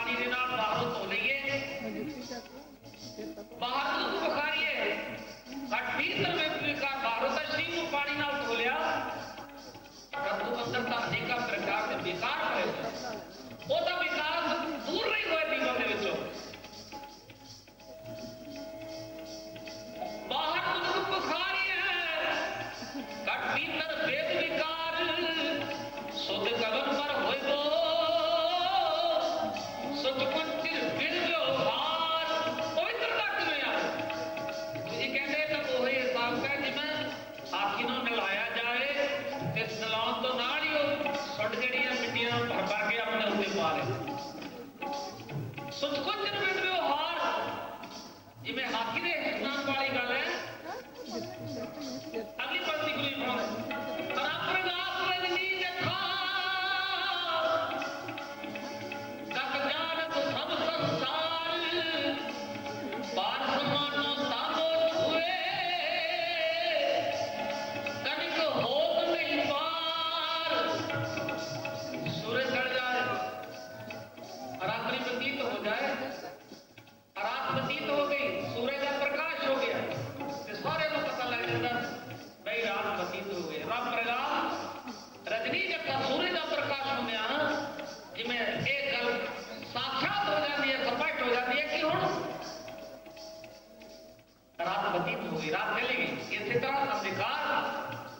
ਪਾਣੀ ਦੇ ਨਾਲ ਬਾਹਰੋਂ ਧੋ ਲਈਏ, ਬਾਹਰ ਨੂੰ ਬੁਖਾਰੀਏ, ਘੱਟ ਭੀਤਰ ਵਿੱਚ ਵਿਕਾਰ ਬਾਹਰੋਂ ਤਾਂ ਸਰੀਰ ਨੂੰ ਪਾਣੀ ਨਾਲ ਧੋ ਲਿਆ, ਪਰੰਤੂ ਅੰਦਰ ਤਾਂ ਅਨੇਕਾਂ ਪ੍ਰਕਾਰ ਦੇ ਵਿਕਾਰ ਪਏ ਹੋਏ, ਉਹਦਾ ਵਿਕਾਰ ਦੂਰ ਨਹੀਂ ਹੋਏ ਜੀਵਨ ਦੇ ਵਿੱਚੋਂ। ਬਾਹਰ ਨੂੰ ਬੁਖਾਰੀਏ, ਘੱਟ ਭੀਤਰ ਵੇਦ ਵਿਕਾਰ ਸੁਧ ਗਗਨ ਪਰ ਹੋਏ ਬੋ ਸਤਪੁਰ ਬਿਨ ਵਿਵਹਾਰ ਪਵਿੱਤਰਤਾ ਕਿਵੇਂ ਆ? ਤੁਸੀਂ ਕਹਿੰਦੇ ਤਾਂ ਉਹ ਹਿਸਾਬ ਹੈ ਜਿਵੇਂ ਹਾਥੀ ਨੂੰ ਨਲਾਇਆ ਜਾਏ ਤੇ ਨਲਾਉਣ ਤੋਂ ਨਾਲ ਹੀ ਉਹ ਸੁੱਟ ਜਿਹੜੀਆਂ ਮਿੱਟੀਆਂ ਭਰ ਕੇ ਆਪਣੇ ਉੱਤੇ ਪਾ ਲੈ। ਸਤਪੁਰ ਬਿਨ ਵਿਵਹਾਰ ਜਿਵੇਂ ਹਾਥੀ ਦੇ ਇਸਨਾਨ ਵਾਲੀ ਗੱਲ ਹੈ। ਅਗਲੀ ਪੰਕਤੀ ਕੋਈ ਪੜ੍ਹੋ।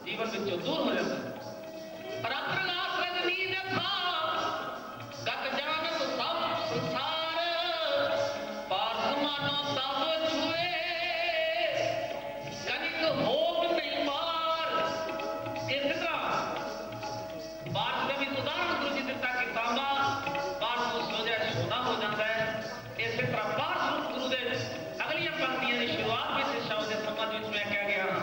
ਜੀਵਨ ਵਿੱਚੋਂ ਦੂਰ ਹੋ ਜਾਂਦਾ। ਰਾਤਰਨਾਥ ਰਜਨੀ ਦੇਖਾ ਗਤ ਜਾਨਤ ਸਭ ਸੰਸਾਰ ਪਾਰ ਸਮਾਨੋ ਤਬ ਛੁਏ ਕਨਿਕ ਹੋਕ ਨਹੀਂ ਮਾਰ। ਇਸ ਤਰ੍ਹਾਂ ਬਾਤ ਦੇ ਵੀ ਉਦਾਹਰਣ ਗੁਰੂ ਜੀ ਦਿੱਤਾ ਕਿ ਤਾਂਬਾ ਬਾਤ ਤੋਂ ਸੋਜਾ ਸੋਨਾ ਹੋ ਜਾਂਦਾ ਹੈ। ਇਸੇ ਤਰ੍ਹਾਂ ਬਾਤ ਗੁਰੂ ਦੇ ਅਗਲੀਆਂ ਪੰਕਤੀਆਂ ਦੀ ਸ਼ੁਰੂਆਤ ਵਿੱਚ ਇਸ ਸ਼ਬਦ ਦੇ ਸੰਬੰਧ ਵਿੱਚ ਮੈਂ ਕਿਹਾ ਗਿਆ ਹਾਂ।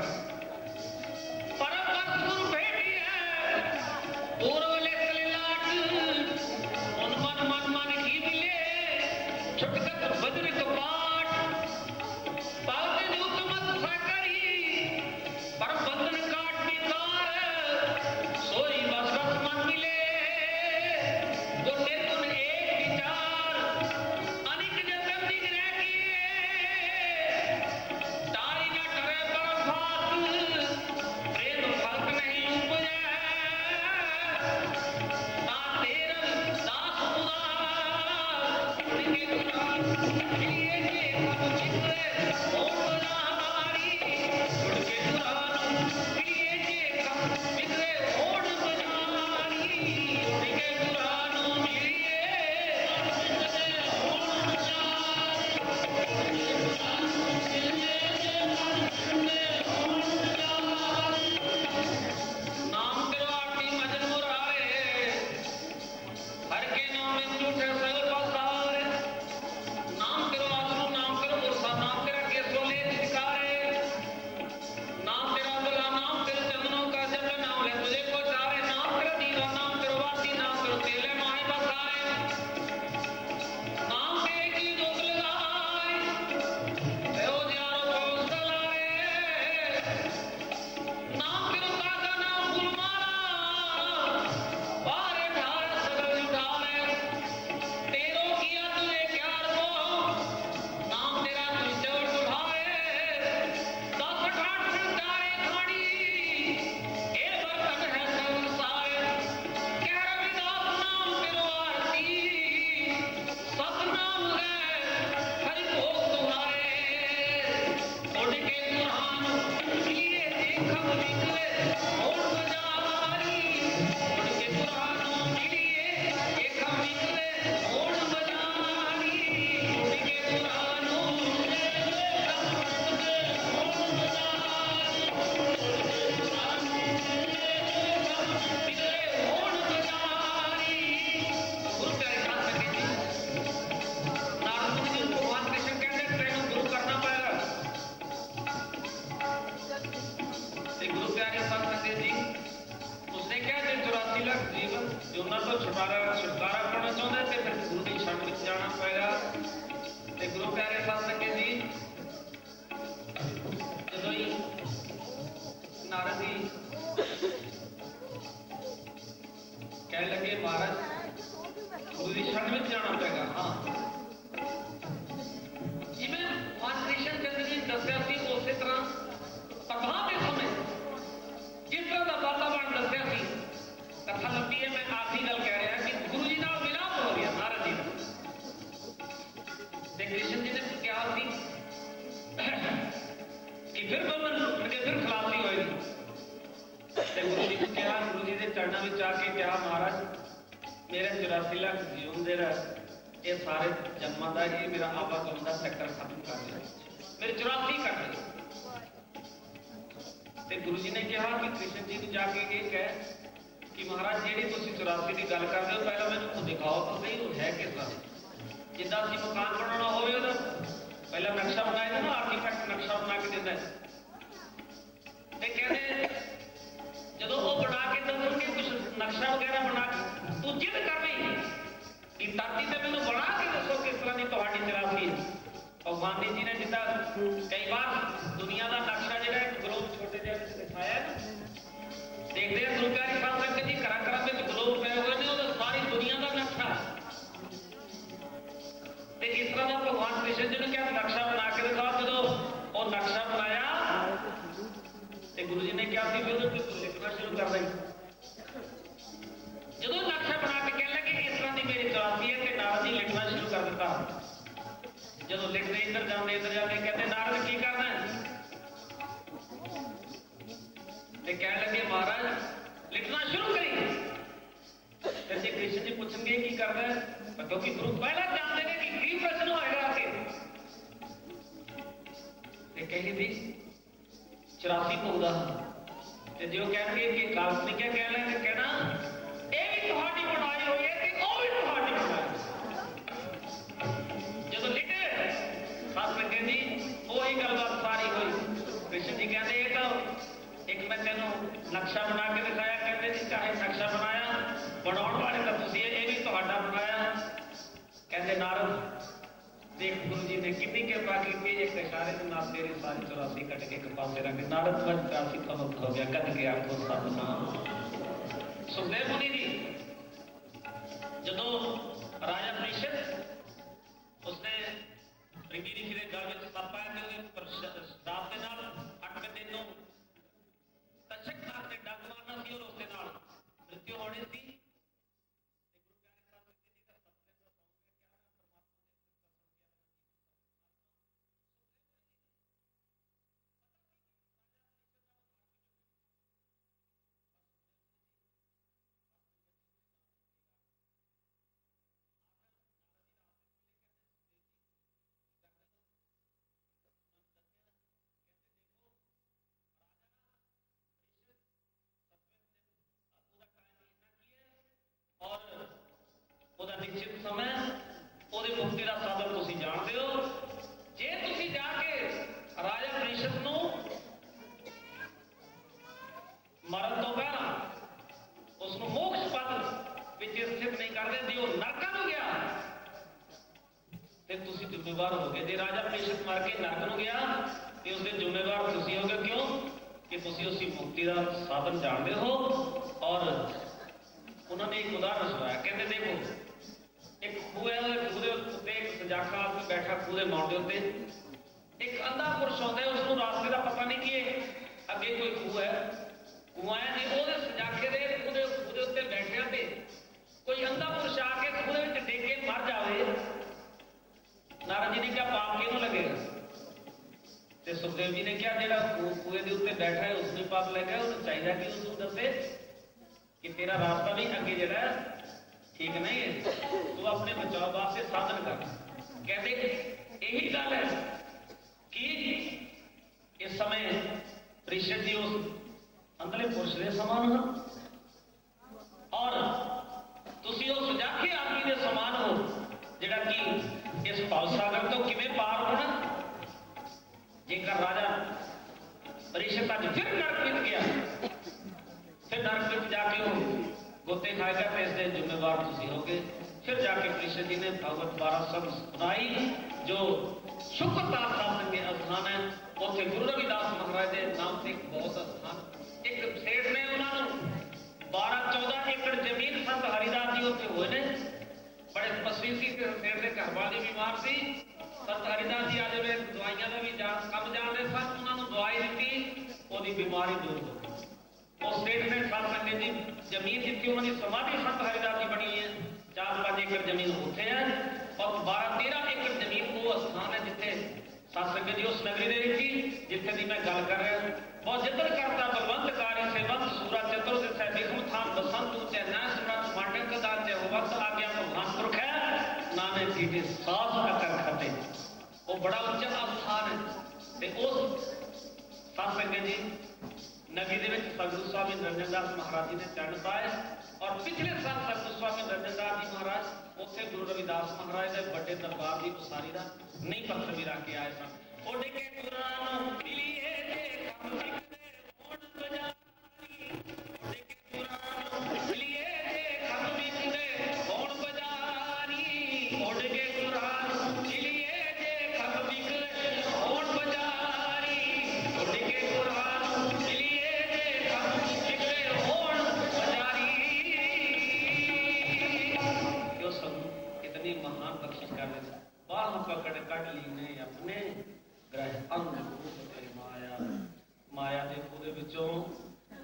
ਕਹਿਣ ਲੱਗੇ ਮਹਾਰਾਜ ਗੁਰੂ ਦੀ ਸ਼ਰਨ ਵਿੱਚ ਜਾਣਾ ਪਏਗਾ। ਹਾਂ चौरासी है। मैं आखिरी गल कह रहा कि गुरु जी नाल मिलाप हो गया नारद जी का। कृष्ण जी ने कहा कि फिर बंधन टूटणगे, फिर खलासी होएगी। गुरु जी ने कहा, गुरु जी के चरणों में आके कहा, महाराज मेरे 84 लाख जीवन दे रहा ये सारे जन्मां दा जी मेरा आवागमन का चक्कर खत्म कर दिया, मेरे 84 कर दिए। गुरु जी ने कहा कि कृष्ण जी को जाके ये कह कि महाराज जी 84 की गल कर रहे हो, पहला मैं दिखाओ तो सही वो है किस तरह। जिदा असं मकान बनाना हो पहला नक्शा बनाया ना, आर्कीटैक्ट नक्शा बना के देता है। कहते जो वो बना के दसोगे कुछ नक्शा वगैरह बना के तू जिद कर रही कि ताती तो मैंने बना के दसो किस तरह की तुम्हारी 84 है। भगवान जी ने जिदा कई बार दुनिया का नक्शा जो ग्लोब छोटे जगह दिखाया है, देखते हैं गुरु प्यारी साहब संगत जी घर घर में ग्लोब पे हुए ने, सारी दुनिया का नक्शा। इस तरह का भगवान कृष्ण जी ने क्या नक्शा बना के दिखाओ। जो वो नक्शा बनाया गुरु जी ने क्या लिखना शुरू कर दी। जो नक्शा बना के कह लगे इस तरह की मेरी 84 है, नारद जी लिखना शुरू कर दिता। जो लिखते इधर जाते कहते नारद की करना है, कह लगे महाराज लिखना शुरू करी। जी कृष्ण जी पूछेंगे की करना है, क्योंकि गुरु पहला जानते हैं कि की प्रश्न होएगा आके। कही भी 84 पौधा जो कहेंगे कि काल्पनिक है, कह लेंगे कहना ये भी तुम्हारी बनाई हुई है कि वो भी तुम्हारी बनाई। जो लिखे खास लगे जी वही गलबात सारी हुई। कृष्ण जी कहते ये तो एक मैं तेन नक्शा बना के दिखाया, कहते जी चाहे नक्शा बनाया बनाने वाले तो तुम ये भी तुम्हारा बनाया। कहते नारद देख गुरु जी ने कितनी कृपा की, एक इशारे के नाम तेरी सारी 84 कट के एक पासे रख। नारद पर 84 का वक्त हो गया, कट के आखो सतनाम। सुखदेव मुनि जी जो राजा परीक्षित उसने रिंगी रिखी के गल में सप पाया श्राप के नाल 8वें दिन तक्षक नाग ने डंग मारना सी और उसके नाल मृत्यु होनी सी। निश्चित समय मुक्ति का साधन तुम जानते हो। जे तुम जाके राजा परीक्षित को मरण तो पहला उसको मोक्ष पद स्थित नहीं करते, जो नरक में गया तो तुम जिम्मेवार हो गए। जो राजा परीक्षित मर के नरक में गया तो उसके जिम्मेवार तुम हो गए। क्यों कि तुम उसी मुक्ति का साधन जानते हो। और उन्होंने एक उदाहरण सुनाया, कहते देखो एक खूह है, खूह उत्ते एक सजाखा आदमी बैठा खूह के मौके उत्ते, एक अंधा पुरुष आता है, उसको रास्ते का पता नहीं कि अगे कोई खूह है, कुआं है नहीं, वो सजाखे दे खूह उत्ते बैठिया ते कोई अंधा पुरुष आके खूह में डिग के मर जाए, नारद जी ने क्या पाप क्यों लगेगा। तो सुखदेव जी ने क्या जो खूह के उत्ते बैठा है उसमें पाप लगेगा, उन्हें चाहिए कि उसको दसे कि तेरा रास्ता भी अगे जरा ठीक नहीं है, तू अपने बचाव वास्ते साधन कर। कहते यही गल है कि इस समय परीक्षित जी उस अंदरले पुरुष के समान हो और तुसी उस सुजाखे आदमी के समान हो जिहड़ा कि इस भव सागर तो किवें पार होना। जेकर राजा परीक्षित अज फिर नरक में गया, फिर नरक में जाके हो गोते खाएगा तो इसके जिम्मेवार तुम होगे। फिर जाके परीक्षित जी ने भगवत 12 शब्द सुनाई जो शुक्रदास शासन के स्थान है। उत्थे गुरु रविदास महाराज के नाम से एक बहुत स्थान, एक सेठ ने उन्होंने 12-14 एकड़ जमीन संत हरिदास जी उत्थे हुए ने, बड़े तपस्वी सी, सेठ के घर वाले बीमार सी। संत हरिदास जी आज वे दवाइयां का भी कम जानते सन, उन्होंने दवाई दी, वो बीमारी दूर हो गई। उस सेठ ने साथ संगत जी जमीन जितनी उन्होंने समाधि संत हरिदास जी बनी है 4-5 एकड़ जमीन होते हैं और 12-13 एकड़ जमीन वो स्थान है जिथे साथ संगत जी उस नगरी दे विच जिथे दी मैं गल कर रहा बहुत जिद्द करता बलवंतकारी सेवंत सूरा चतुर्थ से दिखम थान बसंत ऊंचे न सम्राट मांडक का दाते वक्त आ गया भगवान पुरख है नाने सीधे साफ कर खते वो बड़ा ऊंचा स्थान है ते उस साथ संगत जी नगरी ਦੇ ਵਿੱਚ ਸਤਿਗੁਰੂ स्वामी निरंजन दास महाराज जी ने चरण पाए और पिछले साल सतगुरु स्वामी निरंजन दास जी महाराज ਉੱਥੇ गुरु रविदास महाराज ਦੇ ਵੱਡੇ ਦਰਬਾਰ ਦੀ ਉਸਾਰੀ ਦਾ ਨਹੀਂ ਪੱਥਰ ਵੀ ਰੱਖ ਕੇ ਆਏ ਸਨ ਉਹਦੇ ਕੇ ਕੁਰਾਨ ਮਿਲੀਏ ਦੇ ਕੰਮ ਵਿਕਦੇ ਹੋਣ ਬਜਾਰੀ ਉਹਦੇ ਕੇ ਕੁਰਾਨ ਮਿਲੀਏ ਦੇ ਕੰਮ ਵਿਕਦੇ ਹੋਣ ਬਜਾਰੀ ਉਹਦੇ ਕੇ ਕੁਰਾਨ ਮਿਲੀਏ ਦੇ ਕੰਮ ਵਿਕਦੇ ਹੋਣ ਬਜਾਰੀ ਉਹਦੇ ਕੇ ਕੁਰਾਨ ਮਿਲੀਏ ਦੇ ਕੰਮ ਵਿਕਦੇ ਹੋਣ ਬਜਾਰੀ ਜੋ ਸਭ इतनी महान बख्शिश कर रहे बाह पकड़ कट लीने अपने ग्रह अंग माया माया के पूरे विचों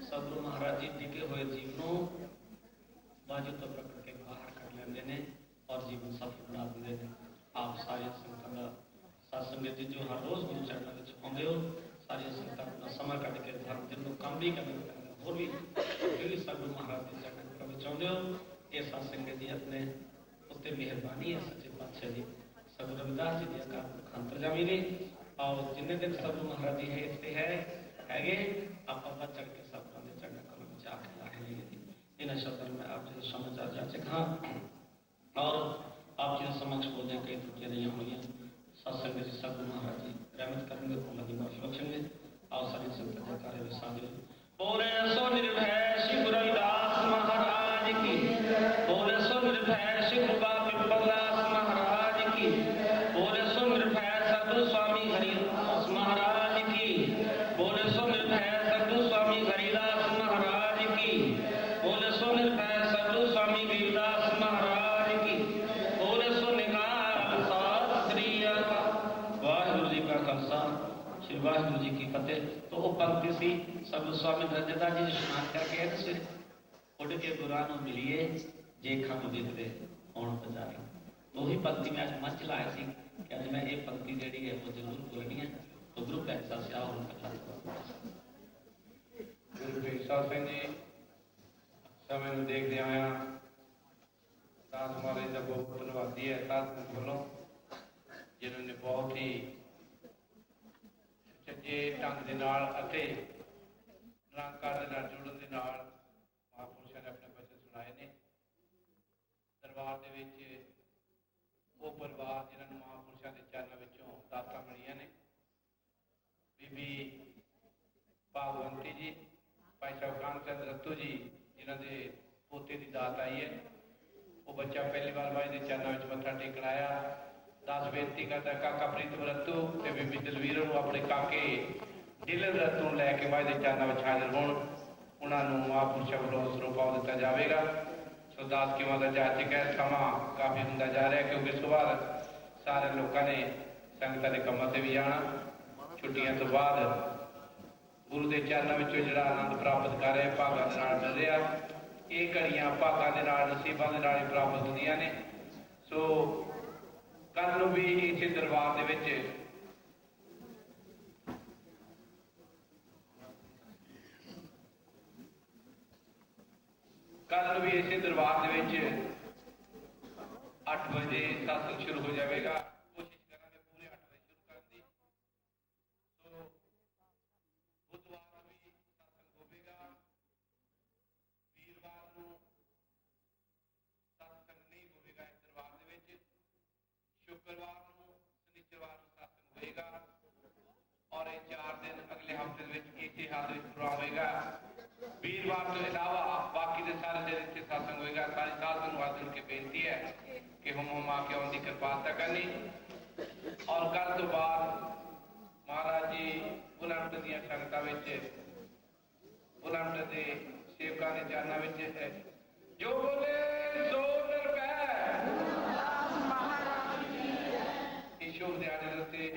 सतगुरु महाराज जी डिगे हुए जीव को बाजू तो पकड़ के बाहर कर लेंगे ने और जीवन सफल बना देंगे ने आप सारी संगत का सत्संग जी जो हर रोज गुरु चरणों में आते हो सारी संगत अपना समय कट के धर्म दिन को काम भी करना और भी सतगुरु महाराज जी चरणों में चाहते हो ये सत्संग जी अपने उत्ते मेहरबानी है सच्चे पातशाह जी सतगुरु रविदास जी की अकाल अंतरजामी ने और जिन्ने दिन सतगुरु महाराज जी है इतने है आप चढ़ के सतगुरु के चरणों कलम में आके लाएंगे इन शब्दों में आप जो समझ आ जाते हाँ और आप जो समक्ष बोलने कई त्रुटियां नहीं हुई सत्संग जी सतगुरु महाराज जी रहमत करेंगे उन्होंने माफी बख्शेंगे और सारी संगत के कार्य में साधु बोले सो निर्भय श्री गुरु रविदास महाराज की बोले सो निर्भय श्री कृपा पिपलदास महाराज की बोले सो निर्भय सतगुरु स्वामी हरिदास महाराज की बोले सो निर्भय सतगुरु स्वामी हरिदास महाराज की बोले सो निर्भय सतगुरु स्वामी वीरदास महाराज की बोले सो निकाल सत श्री अकाल वाहिगुरु जी का खालसा श्री वाहिगुरु जी की फतेह तो वो पंक्ति सी सतगुरु स्वामी निरंजन दास जी ने स्नान करके सवेरे उड़ के गुरां नूं मिलिए जे खंभ विकदे होण बजारी तो वही पंक्ति में आज मंच लाया सी कि आज मैं ये पंक्ति जेड़ी है वो जरूर बोलनी है तो ग्रुप ऐसा से आओ उनका गुरु पेशा सिंह जी समय ਨੂੰ ਦੇਖਦੇ ਆਇਆ दास महाराज का बहुत धन्यवादी है साथ बोलो जिन्होंने बहुत ही सुचੱਜੇ ਢੰਗ ਦੇ ਨਾਲ ਅਤੇ ਨਿਰੰਕਾਰ ਦੇ ਨਾਲ ਜੁੜਨ ਦੇ ਨਾਲ ਮਹਾਂਪੁਰਸ਼ਾਂ ਨੇ ਆਪਣੇ ਬਚਨ ਸੁਣਾਏ ਨੇ ਦਰਬਾਰ ਦੇ ਵਿੱਚ ਉਹ ਪਰਿਵਾਰ ਜਿਨ੍ਹਾਂ ਨੂੰ ਮਹਾਂਪੁਰਸ਼ਾਂ ਦੇ ਚਰਨਾਂ ਵਿੱਚੋਂ ਦਾਤਾਂ ਮਿਲੀਆਂ ਨੇ ਬੀਬੀ ਭਾਗਵੰਤੀ ਜੀ ਭਾਈ ਸਾਹਿਬ ਕਾਨ ਚੰਦ ਰੱਤੂ ਜੀ ਜਿਨ੍ਹਾਂ ਦੇ ਪੋਤੇ ਦੀ ਦਾਤ ਆਈ ਹੈ ਉਹ ਬੱਚਾ ਪਹਿਲੀ ਵਾਰ ਬਾਈ ਦੇ ਚਰਨਾਂ ਵਿੱਚ ਮੱਥਾ ਟੇਕਣ ਆਇਆ ਦਾਸ ਬੇਨਤੀ ਕਰਦਾ ਕਾਕਾ ਪ੍ਰੀਤਮ ਰੱਤੂ ਤੇ ਬੀਬੀ ਦਲਵੀਰ ਨੂੰ ਆਪਣੇ ਕਾਕੇ ਦਿਲਨ ਰੱਤੂ ਨੂੰ ਲੈ ਕੇ ਬਾਈ ਦੇ ਚਰਨਾਂ ਵਿੱਚ ਹਾਜ਼ਰ ਹੋਣ ਉਹਨਾਂ ਨੂੰ ਮਹਾਂਪੁਰਸ਼ਾਂ ਵੱਲੋਂ ਸਰੂਪਾ ਦਿੱਤਾ ਜਾਵੇਗਾ ਸੋ ਦਾਸ ਕੀ ਮਾਤਾ ਜਾ ਚੁੱਕਾ ਸਮਾਂ ਕਾਫੀ ਹੁੰਦਾ ਜਾ ਰਿਹਾ ਕਿਉਂਕਿ ਸੁਬਾਹ ਸਾਰੇ ਲੋਕਾਂ ਨੇ ਸੰਗਤਾਂ ਦੇ ਕੰਮਾਂ ਤੇ ਵੀ ਜਾਣਾ ਛੁੱਟੀਆਂ ਤੋਂ ਬਾਅਦ ਗੁਰੂ ਦੇ ਚਰਨਾਂ ਵਿੱਚੋਂ ਜਿਹੜਾ ਆਨੰਦ ਪ੍ਰਾਪਤ ਕਰ ਰਹੇ ਭਾਗਾਂ ਦੇ ਨਾਲ ਮਿਲ ਰਿਹਾ ਇਹ ਘੜੀਆਂ ਭਾਗਾਂ ਦੇ ਨਾਲ ਨਸੀਬਾਂ ਦੇ ਨਾਲ ਹੀ ਪ੍ਰਾਪਤ ਹੁੰਦੀਆਂ ਨੇ ਸੋ ਕੱਲ ਨੂੰ ਵੀ ਇਸੇ ਦਰਬਾਰ ਦੇ ਵਿੱਚ ਅੱਠ ਵਜੇ ਸਤਸੰਗ ਸ਼ੁਰੂ ਹੋ ਜਾਵੇਗਾ ਕੋਸ਼ਿਸ਼ ਕਰਾਂਗੇ ਪੂਰੇ 8 ਵਜੇ ਸ਼ੁਰੂ ਕਰਨ ਦੀ ਸੋ ਬੁੱਧਵਾਰ ਨੂੰ ਵੀ ਸਤਸੰਗ ਹੋਵੇਗਾ ਵੀਰਵਾਰ ਨੂੰ ਸਤਸੰਗ ਨਹੀਂ ਹੋਵੇਗਾ ਇਸ ਦਰਬਾਰ ਦੇ ਵਿੱਚ ਸ਼ੁੱਕਰਵਾਰ ਨੂੰ ਸ਼ਨੀਚਰਵਾਰ ਨੂੰ ਸਤਸੰਗ ਹੋਵੇਗਾ ਔਰ ਇਹ 4 ਦਿਨ ਅਗਲੇ ਹਫ਼ਤੇ ਦੇ ਵਿੱਚ ਇਸੇ ਹਾਲ ਵਿੱਚ ਪੂਰਾ ਹੋਵੇਗਾ वीरवार तो इलावा बाकी के सारे दिन इतने सत्संग होगा सारी साल में हाथ जोड़ के बेनती है कि हम आके उनकी कृपालता करनी और कल तो बाद महाराज जी बुलंद दियां संगतां विच बुलंद दे सेवकां दे चरनां विच है जो बोले सो निर्भय शुभ दिहाड़े दे उत्ते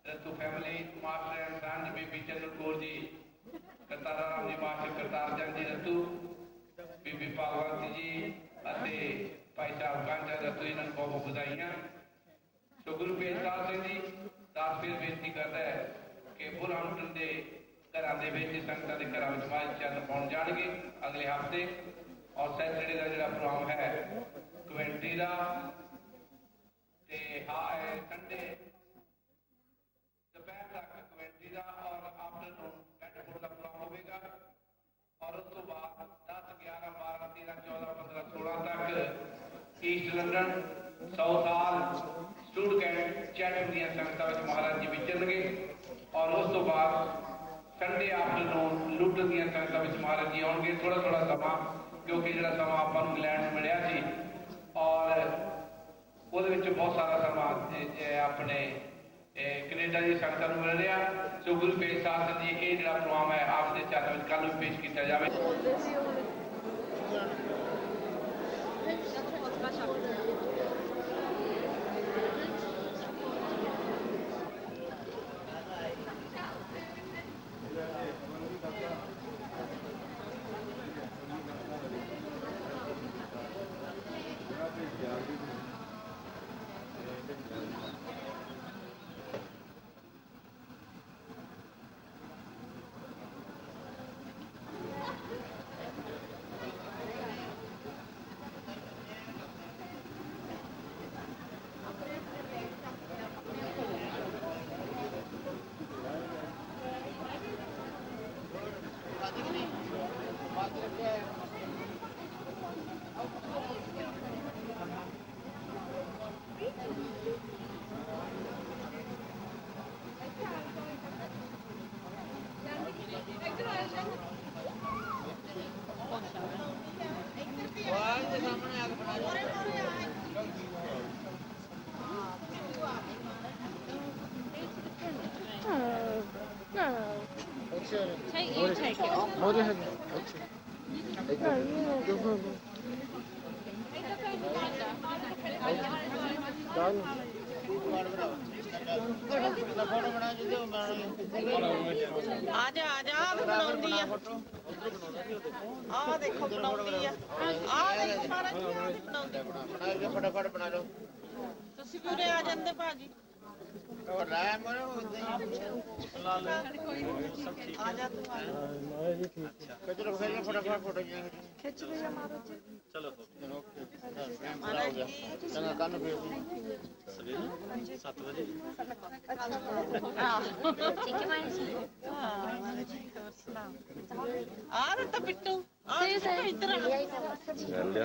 Rattu family master and son Bibi Chandra Kaur ji Kartara Ram ji master Kartar ਬਹੁਤ ਵਧਾਈਆਂ। ਸੋ ਗੁਰੂ ਪੇਸ਼ਕਾਰ ਸਿੰਘ ਜੀ ਦਾਸ ਫਿਰ ਬੇਨਤੀ ਕਰਦਾ ਹੈ ਕਿ ਬੁਰਹਾਨਪੁਰ ਦੇ ਘਰਾਂ ਦੇ ਵਿੱਚ ਸੰਗਤਾਂ ਦੇ ਘਰਾਂ ਵਿੱਚ ਮਾਲ ਚੰਨ ਪਾਉਣ ਜਾਣਗੇ ਅਗਲੇ ਹਫ਼ਤੇ। ਔਰ ਸੈਟਰਡੇ ਦਾ ਜਿਹੜਾ ਪ੍ਰੋਗਰਾਮ ਹੈ ਕਮੇਟੀ ਦਾ ਤੇ ਸੰਡੇ ਦੁਪਹਿਰ ਤੱਕ ਕਮੇਟੀ ਦਾ ਔਰ ਆਫਟਰਨੂਨ ਬੈਠਕ ਦਾ ਪ੍ਰੋਗਰਾਮ ਹੋਵੇਗਾ। ਔਰ ਉਸ ਤੋਂ ਬਾਅਦ 10, 11, 12, 13, 14, 15, 16 ਤੱਕ ਈਸਟ ਲੰਡਨ ਸਾਊਥ ਹਾਲ ਸਟੂਡੈਂਟ ਚੈਟਮ ਦੀਆਂ ਸੰਗਤਾਂ ਵਿੱਚ ਮਹਾਰਾਜ ਜੀ ਵਿਚਰਨਗੇ। ਔਰ ਉਸ ਤੋਂ ਬਾਅਦ ਸੰਡੇ ਆਫਟਰਨੂਨ ਲੁੱਟਨ ਦੀਆਂ ਸੰਗਤਾਂ ਵਿੱਚ ਮਹਾਰਾਜ ਜੀ ਆਉਣਗੇ। ਥੋੜਾ ਥੋੜਾ ਸਮਾਂ ਕਿਉਂਕਿ ਜਿਹੜਾ ਸਮਾਂ ਆਪਾਂ ਨੂੰ ਇੰਗਲੈਂਡ ਨੂੰ ਮਿਲਿਆ ਸੀ ਔਰ ਉਹਦੇ ਵਿੱਚ ਬਹੁਤ ਸਾਰਾ ਸਮਾਂ ਆਪਣੇ ਕੈਨੇਡਾ ਦੀ ਸੰਗਤਾਂ ਨੂੰ ਮਿਲ ਰਿਹਾ। ਸੋ ਗੁਰੂ ਪੇਸ਼ਕਾਰ ਸਿੰਘ ਜੀ ਇਹ ਜਿਹੜਾ ਪ੍ਰੋਗਰਾਮ ਹੈ ਆਪ ਦੇ ਚਰਨ ਵਿੱਚ ਕੱਲ੍ਹ ਨੂੰ ਪੇਸ਼ ਕੀਤਾ ਜਾਵੇ। Take it off. आजा बनाउंदी आ देखो बनाउंदी आ देखो महाराज जी बनाउंदी फटाफट बना लो ਤੁਸੀਂ ਵੀ ਉਰੇ ਆ ਜਾਂਦੇ ਭਾਜੀ और राय मरो आ जा तू आ कचरा खाइए फटाफट फोटो खिंच लिया महाराज जी चलो महाराज जी चलो कल फिर सवेरे 7 बजे ठीक है महाराज जी। आ रहा बिट्टू इधर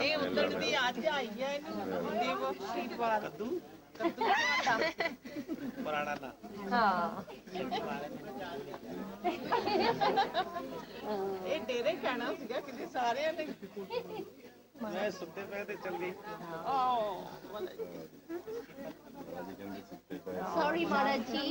ये उधर दी आज आई है देवो सीट वाला कद्दू पुराना ना हाँ ਇਹ ਡੇਰੇ ਕਹਿਣਾ ਸੀਗਾ ਕਿ ਸਾਰਿਆਂ ਨੇ मैं सुते पे ते चल गई सॉरी महाराज जी।